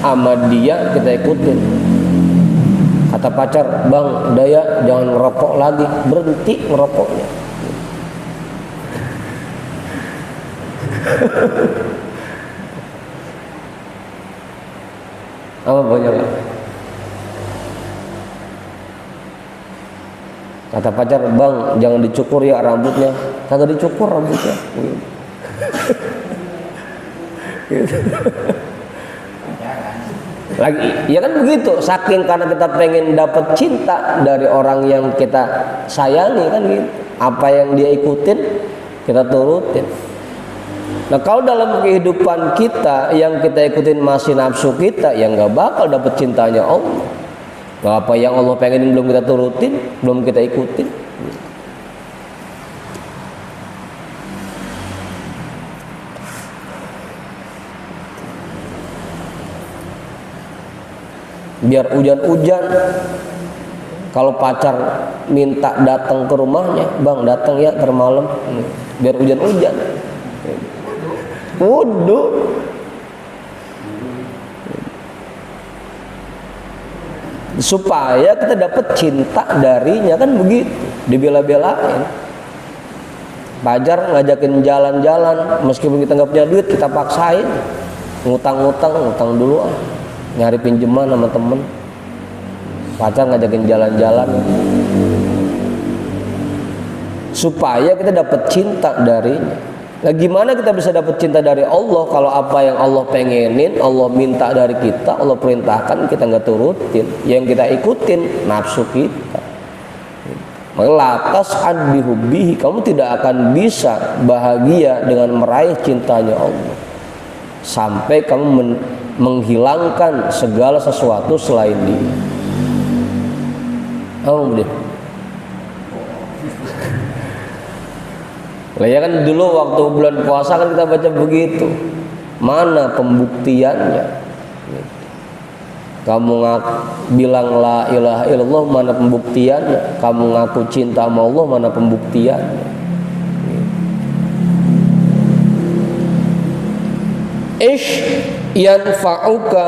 sama dia kita ikutin. Kata pacar, bang Daya jangan ngerokok lagi, berhenti ngerokoknya. Apa banyak? Kata pacar, bang jangan dicukur ya rambutnya. Kagak dicukur rambutnya. Lagi, ya kan begitu. Saking karena kita pengen dapat cinta dari orang yang kita sayangi kan gitu. Apa yang dia ikutin kita turutin. Nah kalau dalam kehidupan kita yang kita ikutin masih nafsu kita, ya nggak bakal dapat cintanya Allah. Nah, apa yang Allah pengen belum kita turutin, belum kita ikutin. Biar hujan-hujan, kalau pacar minta datang ke rumahnya, bang datang ya termalam, biar hujan-hujan. Wudu. Supaya kita dapat cinta darinya, kan begitu, dibela-belain. Pacar ngajakin jalan-jalan, meskipun kita nggak punya duit kita paksain, ngutang dulu, nyari pinjaman sama temen. Pacar ngajakin jalan-jalan, supaya kita dapat cinta darinya. Nah gimana kita bisa dapat cinta dari Allah kalau apa yang Allah pengenin, Allah minta dari kita, Allah perintahkan kita nggak turutin, yang kita ikutin nafsu kita. Maka latas adbihubbihi, kamu tidak akan bisa bahagia dengan meraih cintanya Allah sampai kamu menghilangkan segala sesuatu selain Dia. Kemudian lah ya kan dulu waktu bulan puasa kan kita baca begitu. Mana pembuktiannya? Kamu bilang la ilaha illallah, mana pembuktiannya? Kamu ngaku cinta sama Allah, mana pembuktiannya? Ish yanfa'uka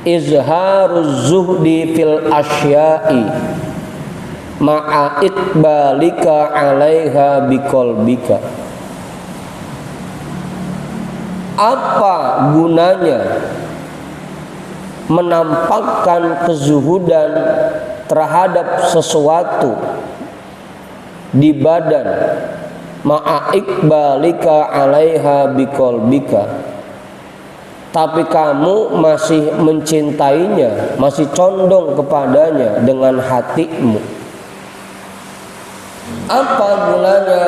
izharuz zuhdi fil asya'i ma'a iqbalika 'alaiha biqalbika. Apa gunanya menampakkan kezuhudan terhadap sesuatu di badan, ma'a iqbalika 'alaiha biqalbika, tapi kamu masih mencintainya, masih condong kepadanya dengan hatimu, apa gunanya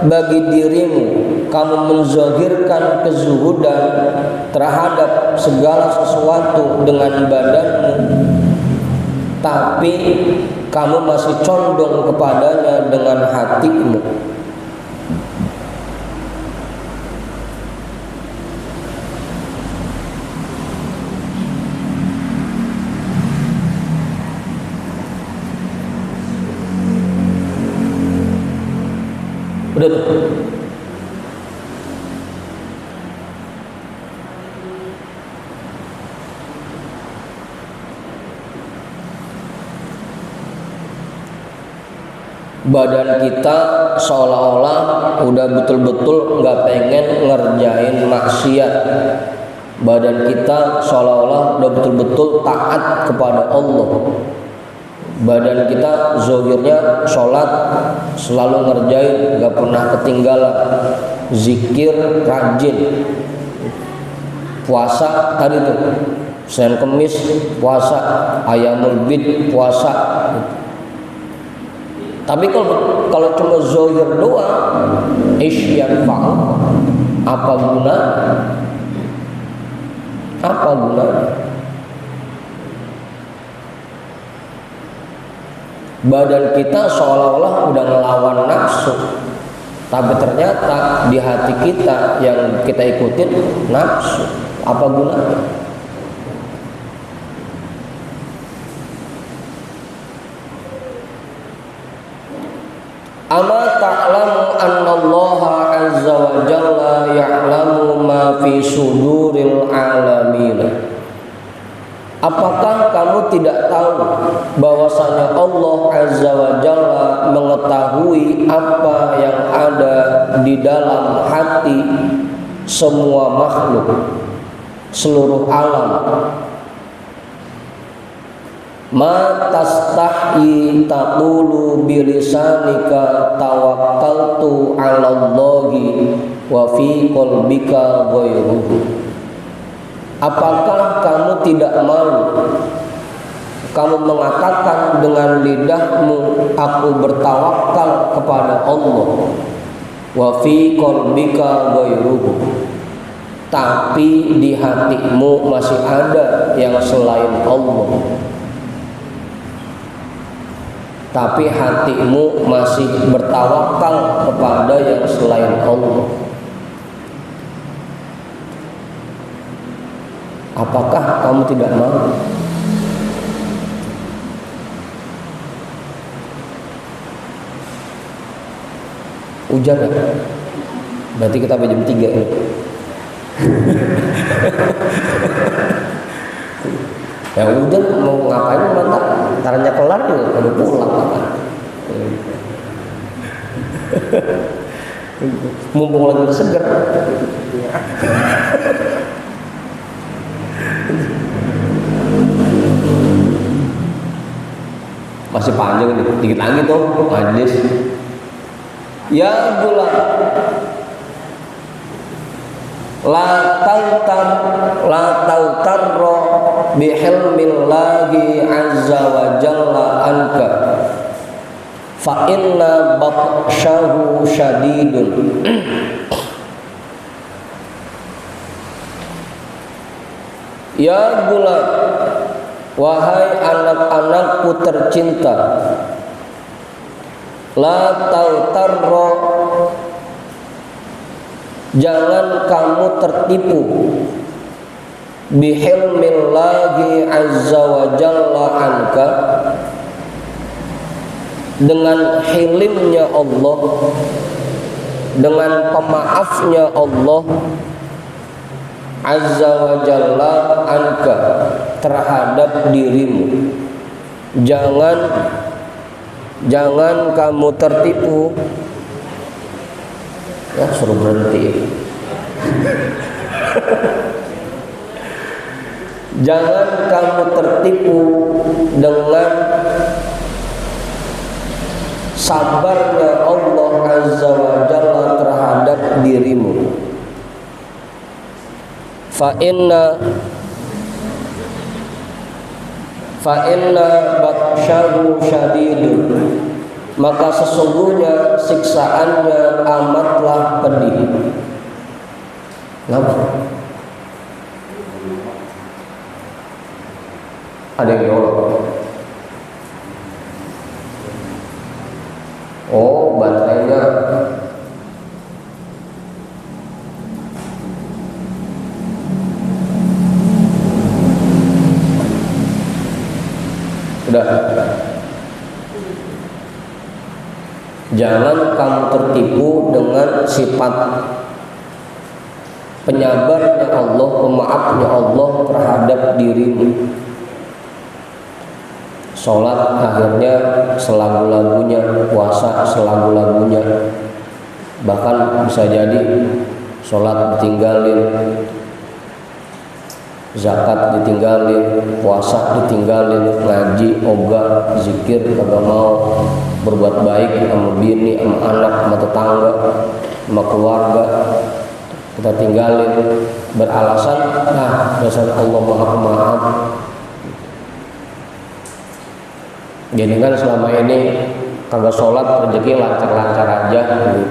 bagi dirimu kamu menzahirkan kezuhudan terhadap segala sesuatu dengan badanmu, tapi kamu masih condong kepadanya dengan hatimu? Udah tuh. Badan kita seolah-olah udah betul-betul nggak pengen ngerjain maksiat. Badan kita seolah-olah udah betul-betul taat kepada Allah. Badan kita zahirnya sholat selalu ngerjain, nggak pernah ketinggalan. Zikir rajin, puasa tadi tuh Senin Kemis puasa, Ayamul Bid puasa. Tapi kalau cuma zahir doang, isyan fa'al, apa guna? Apa gunanya? Badan kita seolah-olah udah ngelawan nafsu, tapi ternyata di hati kita yang kita ikutin nafsu. Apa gunanya? Ama ta'lamu annallaha azza wa jalla ya'lamu ma fi suduril alamin. Apakah kamu tidak tahu bahwasanya Allah azza wa jalla mengetahui apa yang ada di dalam hati semua makhluk, seluruh alam? Ma tastahi taqulu bilisanika tawakkaltu 'alallahi wa fi qalbika ghairuhu. Apakah kamu tidak malu kamu mengatakan dengan lidahmu, aku bertawakal kepada Allah, wa fi qalbika ghairuhu, tapi di hatimu masih ada yang selain Allah? Tapi hatimu masih bertawakal kepada yang selain Allah. Apakah kamu tidak mau? Hujan ya? Berarti kita sampai jam 3 ini. Ya hujan mau ngapain mantap? Taranya kelar juga kamu pulang kan? Mumpung lagi seger. Masih panjang nih, dikit lagi tuh majlis. Ya bulan la tautarro bihilmillahi azza wa jalla anka fa inna batshahu syadidun. Ya bulan, wahai anak-anakku tercinta, la tautarro, jangan kamu tertipu, bihilmillahi azza wa jalla anka, dengan hilimnya Allah, dengan pemaafnya Allah azza wa jalla anka terhadap dirimu. Jangan kamu tertipu. Ya, suruh berhenti. Jangan kamu tertipu dengan sabarnya Allah azza wa jalla terhadap dirimu. fa inna batsyahu syadidun, maka sesungguhnya siksaannya amatlah pedih. Kenapa? Ada yang jawab. Oh, baterainya. Udah. Jangan kamu tertipu dengan sifat penyabarnya Allah, pemaafnya Allah terhadap dirimu. Sholat akhirnya selagu-lagunya, puasa selagu-lagunya, bahkan bisa jadi sholat ditinggalin, zakat ditinggalin, puasa ditinggalin, ngaji, ogah, zikir kagak mau, berbuat baik sama bini, sama anak, sama tetangga, sama keluarga kita tinggalin, beralasan dasar Allah Maha Pemaaf. Jadi kan selama ini kagak sholat, rezeki lancar-lancar aja gitu.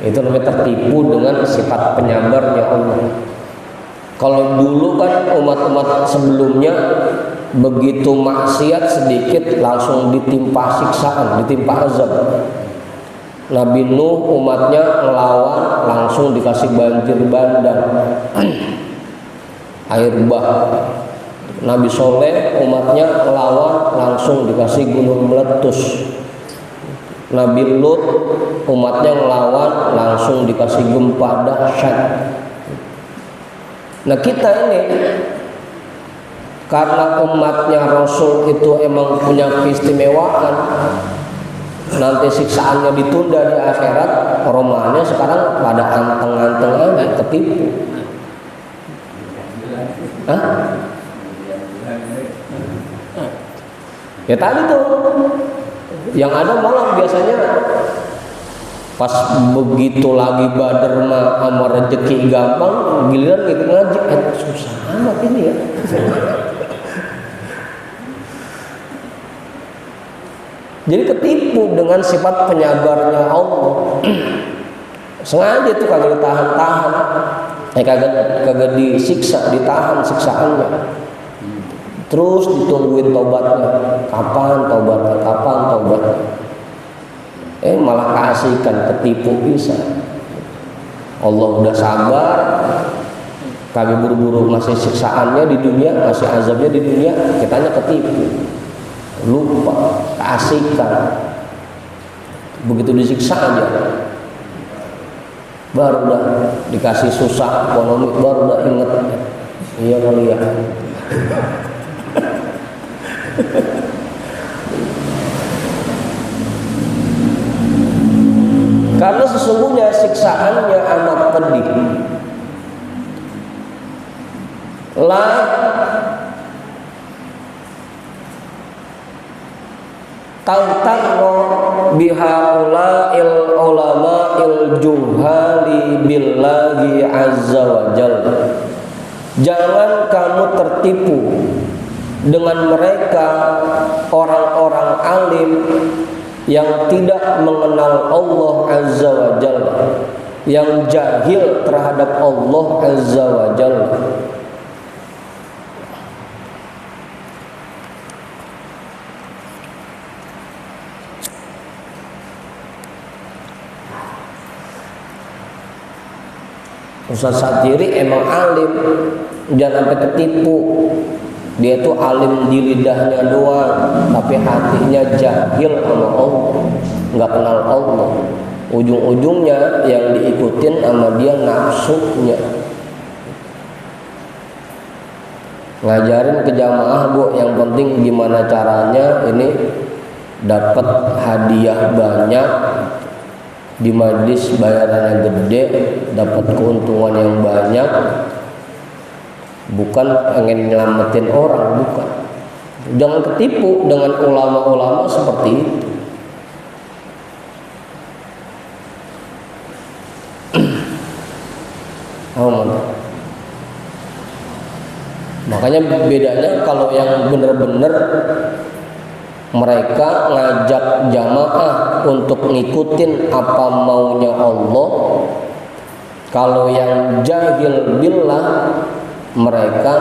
Itu namanya tertipu dengan sifat penyabarnya Allah. Kalau dulu kan umat-umat sebelumnya begitu maksiat sedikit langsung ditimpa siksaan, ditimpa azab. Nabi Nuh umatnya ngelawan langsung dikasih banjir bandang, air bah. Nabi Soleh umatnya ngelawan langsung dikasih gunung meletus. Nabi Lut umatnya ngelawan langsung dikasih gempa dahsyat. Nah kita ini karena umatnya Rasul itu emang punya keistimewaan, nanti siksaannya ditunda di akhirat, romannya sekarang pada anteng-anteng aja, ketipu. Ya tadi tuh yang ada malah biasanya pas begitu lagi Badar mah sama rezeki gampang, giliran gitu ngaji susah amat ini ya. Jadi ketipu dengan sifat penyabarnya Allah. Sengaja tuh kagak ditahan-tahan, kagak disiksa, ditahan siksaannya. Terus ditungguin tobatnya, kapan tobatnya, kapan tobatnya. Malah keasikan, ketipu bisa. Allah udah sabar, kagak buru-buru ngasih siksaannya di dunia, ngasih azabnya di dunia, kitanya ketipu, lupa, keasikan. Begitu disiksa aja, baru udah dikasih susah ekonomi, baru udah inget, iya kali ya. Karena sesungguhnya siksaannya amat pedih. La tantarro bihaula'il ulama'il juhali billahi azza wa jalla. Jangan kamu tertipu dengan mereka orang-orang alim yang tidak mengenal Allah azza wa jalla, yang jahil terhadap Allah azza wa jalla. Ustaz Satiri emang alim, jangan sampai ketipu. Dia tuh alim di lidahnya doang, tapi hatinya jahil sama Allah, nggak kenal Allah. Ujung-ujungnya yang diikutin sama dia nafsunya. Ngajarin ke jamaah, Bu, yang penting gimana caranya ini dapat hadiah banyak, di majlis bayarannya gede, dapat keuntungan yang banyak. Bukan pengen nyelamatin orang, bukan. Jangan ketipu dengan ulama-ulama seperti itu. Makanya bedanya kalau yang benar-benar mereka ngajak jamaah untuk ngikutin apa maunya Allah. Kalau yang jahil billah, mereka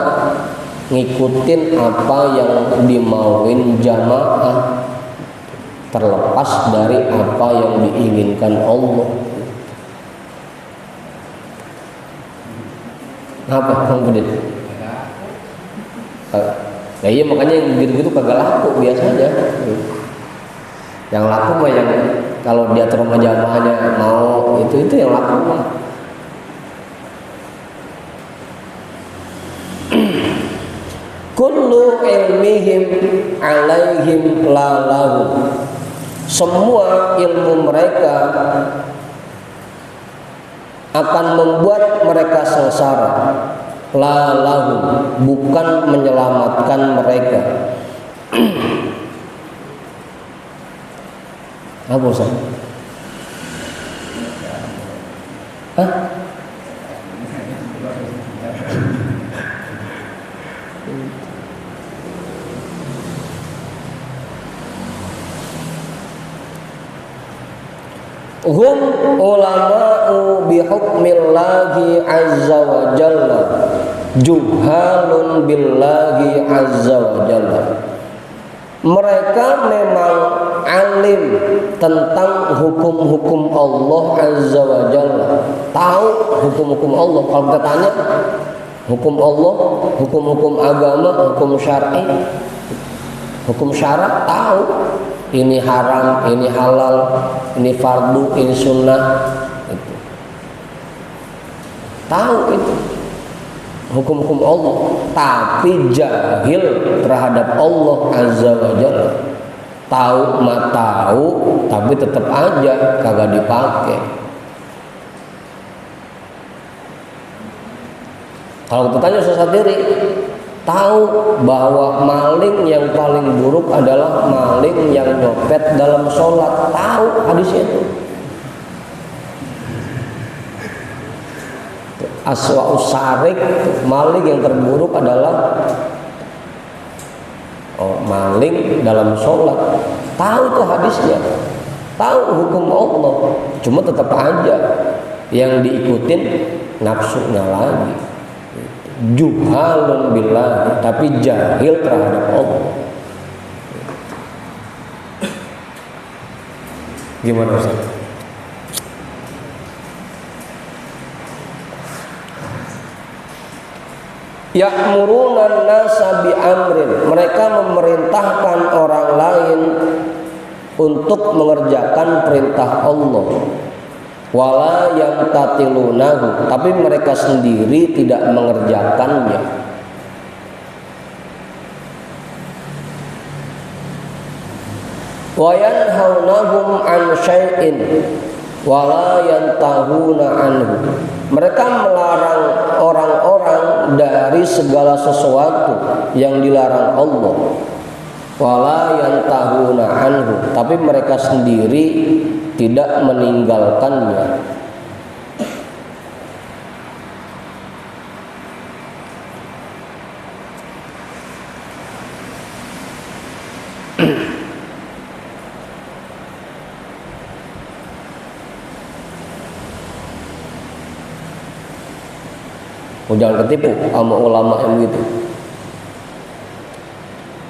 ngikutin apa yang dimauin jamaah, terlepas dari apa yang diinginkan Allah. Apa kemudian? Nah iya, makanya yang gitu-gitu kagak laku biasanya. Yang laku mah yang kalau dia terima jamaahnya mau itu yang laku mah. Kullu ilmihim alaihim lalahu. Semua ilmu mereka akan membuat mereka sengsara. Lalahu, bukan menyelamatkan mereka. Apa Ustaz? Hah? Hum ulama'u bihukmillahi azza wa jalla, juhalun billahi azza wa jalla. Mereka memang alim tentang hukum-hukum Allah azza wa jalla, tahu hukum-hukum Allah. Kalau kita tanya hukum Allah, hukum-hukum agama, hukum syar'i, hukum syarak, tahu. Ini haram, ini halal, ini fardu, ini sunnah, itu. Tahu itu hukum-hukum Allah, tapi jahil terhadap Allah azza wa jalla. Tahu mah tahu, tapi tetap aja kagak dipakai. Kalau kita tanya sendiri, tahu bahwa maling yang paling buruk adalah maling yang nyopet dalam sholat. Tahu hadisnya itu. Aswa'us sarik, maling yang terburuk adalah maling dalam sholat. Tahu itu hadisnya, tahu hukum Allah, cuma tetap aja yang diikutin nafsunya lagi. Juhalun billah, tapi jahil terhadap Allah. Gimana Ustaz? Ya'muruna nasa bi amrin, mereka memerintahkan orang lain untuk mengerjakan perintah Allah. Wala yang tatilunahu, tapi mereka sendiri tidak mengerjakannya. Wa yanhaunahum an syai'in wala yantahuna anhu, mereka melarang orang-orang dari segala sesuatu yang dilarang Allah. Wala yantahuna anhu, tapi mereka sendiri tidak meninggalkannya. Jangan ketipu sama ulama yang begitu.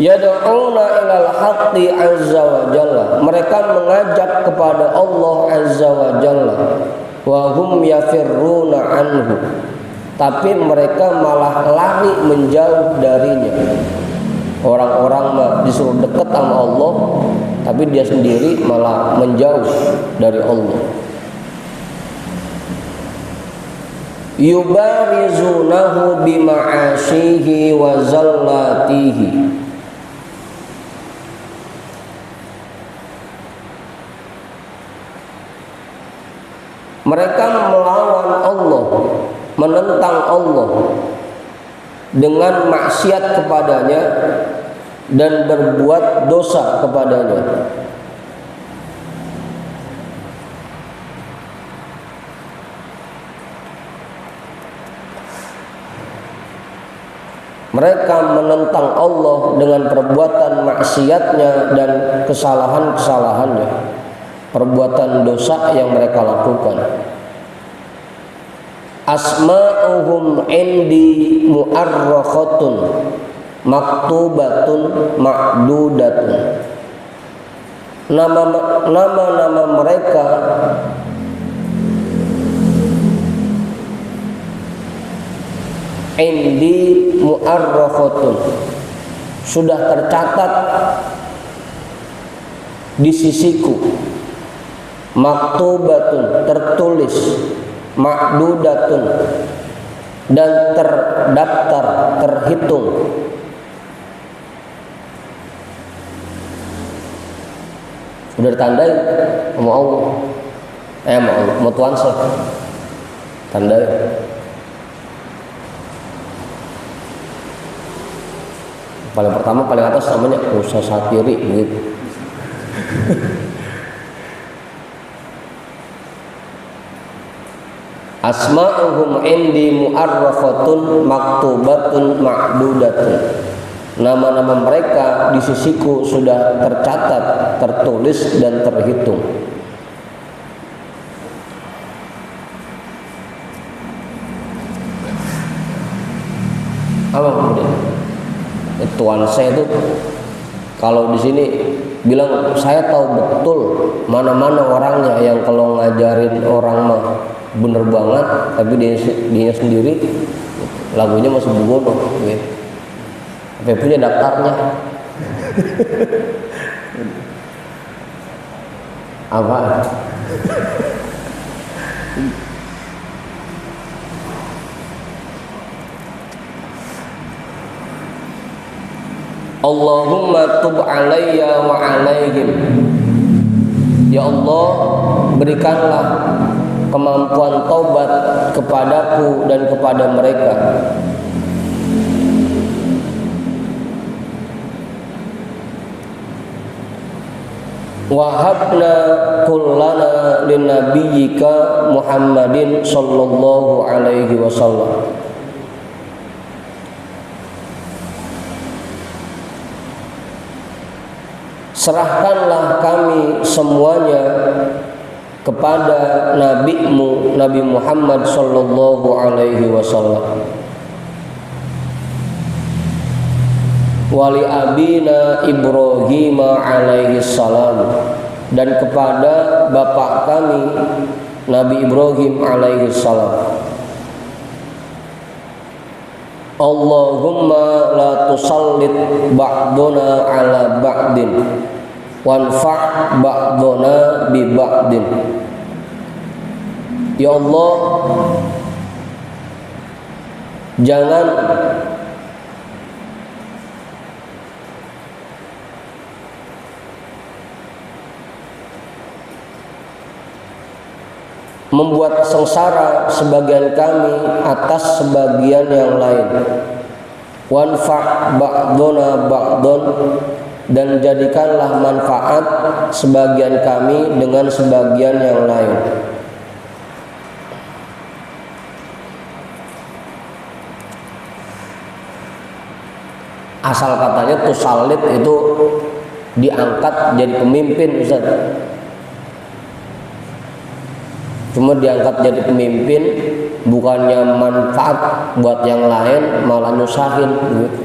Yad'una ilal haqqi azza wa jalla, mereka mengajak kepada Allah azza wa jalla. Wa hum yafirruna anhu, tapi mereka malah lari menjauh darinya. Orang-orang disuruh dekat sama Allah, tapi dia sendiri malah menjauh dari Allah. Yubarizunahu bima'asyihi wa zallatihi, mereka melawan Allah, menentang Allah dengan maksiat kepadanya dan berbuat dosa kepadanya. Mereka menentang Allah dengan perbuatan maksiatnya dan kesalahan-kesalahannya, perbuatan dosa yang mereka lakukan. Asma'uhum indi mu'arrakhatun maktubatun ma'dudatun. Nama-nama mereka indi mu'arrakhatun, sudah tercatat di sisiku, maktubatun, tertulis, ma'dudatun, dan terdaftar, terhitung. Sudah ditandai sama Allah, sama Allah, sama Tuhan saya tandai. Paling pertama, paling atas namanya usaha satiri gitu. Asma'uhum indi mu'arrakhatun maktubatun ma'dudatun. Nama-nama mereka di sisiku sudah tercatat, tertulis dan terhitung. Apa kemudian? Tuan saya itu kalau di sini bilang saya tahu betul mana-mana orangnya yang kalau ngajarin orang mah bener banget, tapi dia sendiri lagunya masih begono gitu. Apa punya daftarnya? Apa? Allahumma tub alayya wa alaihim. Ya Allah, berikanlah kemampuan taubat kepadaku dan kepada mereka. Wahabna kullana linabiyyika Muhammadin sallallahu alaihi wasallam. Serahkanlah kami semuanya kepada nabimu Nabi Muhammad sallallahu alaihi wasallam. Wali abina Ibrahim alaihi salam, dan kepada bapak kami Nabi Ibrahim alaihi salam. Allahumma la tusallit ba'duna ala ba'din wanfa' ba'duna bi ba'din. Ya Allah, jangan membuat sengsara sebagian kami atas sebagian yang lain. Wanfa' ba'duna ba'dun, dan jadikanlah manfaat sebagian kami dengan sebagian yang lain. Asal katanya tusallit itu diangkat jadi pemimpin, Ustaz. Cuma diangkat jadi pemimpin, bukannya manfaat buat yang lain, malah nyusahin gitu.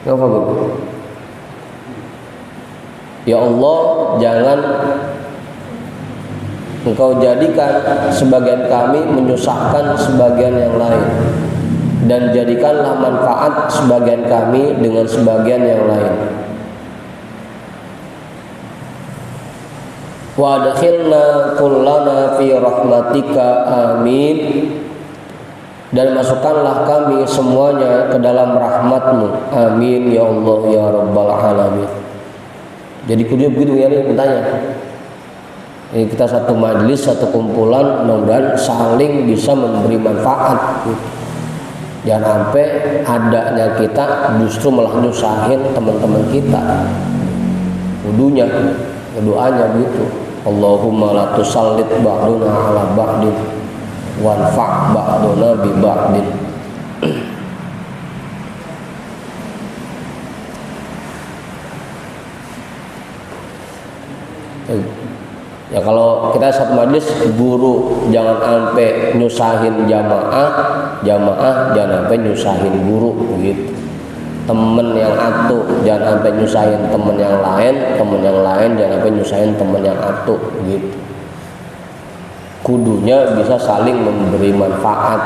Kenapa gitu? Ya Allah, jangan Engkau jadikan sebagian kami menyusahkan sebagian yang lain, dan jadikanlah manfaat sebagian kami dengan sebagian yang lain. Wa adkhilna kullana fi rahmatika amin, dan masukkanlah kami semuanya ke dalam rahmatmu, amin ya Allah ya rabbal alamin. Jadi kudu begitu ya nih bertanya. Ini kita satu majelis, satu kumpulan, mudah-mudahan saling bisa memberi manfaat gitu. Jangan sampai adanya kita justru malah nyusahin teman-teman kita. Kudunya, doanya gitu. Allahumma la tusallit ba'duna ala ba'din wanfa' ba'duna bi ba'din. Ya kalau kita satu majlis, guru jangan sampai nyusahin jamaah jangan sampai nyusahin guru gitu. Temen yang atuh jangan sampai nyusahin temen yang lain jangan sampai nyusahin temen yang atuh gitu. Kudunya bisa saling memberi manfaat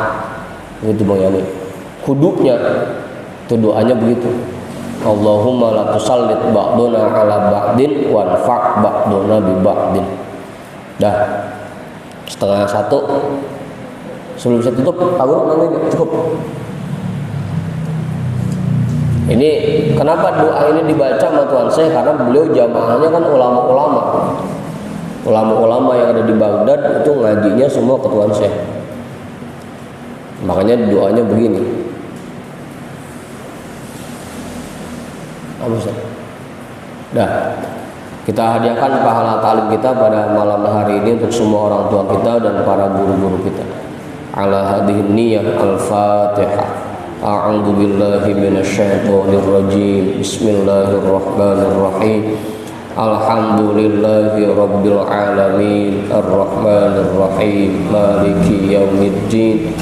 gitu Bang Yani. Kudunya itu doanya begitu. Allahumma la tusallit ba'duna ala ba'din wanfa' ba'duna bi ba'din. Dah 12:30 sebelum saya tutup nanti cukup. Ini kenapa doa ini dibaca sama Tuhan saya, karena beliau jamaahnya kan ulama yang ada di Baghdad itu ngajinya semua ke Tuhan saya. Makanya doanya begini. Dah, kita hadiahkan pahala talim kita pada malam hari ini untuk semua orang tua kita dan para guru-guru kita. Ala hadhihi niyyah al-Fatihah. A'udzu billahi minasyaitonir rajim. Bismillahirrahmanirrahim. Alhamdulillahi rabbil alamin. Arrahmanir rahim. Maliki yaumiddin.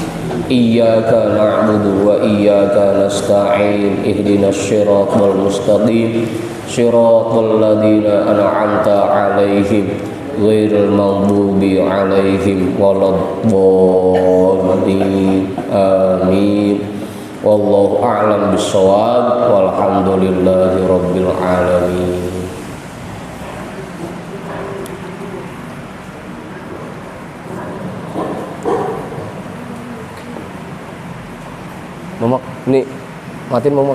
Iyyaka na'budu wa iyyaka nasta'in. Ihdinas shiratal mustaqim. Shiratal ladzina an'amta 'alaihim ghairil maghdubi 'alaihim waladdallin. Amin. Wallahu a'lam bissawab. Walhamdulillahi rabbil alamin. Mamak, ini matiin Mamak.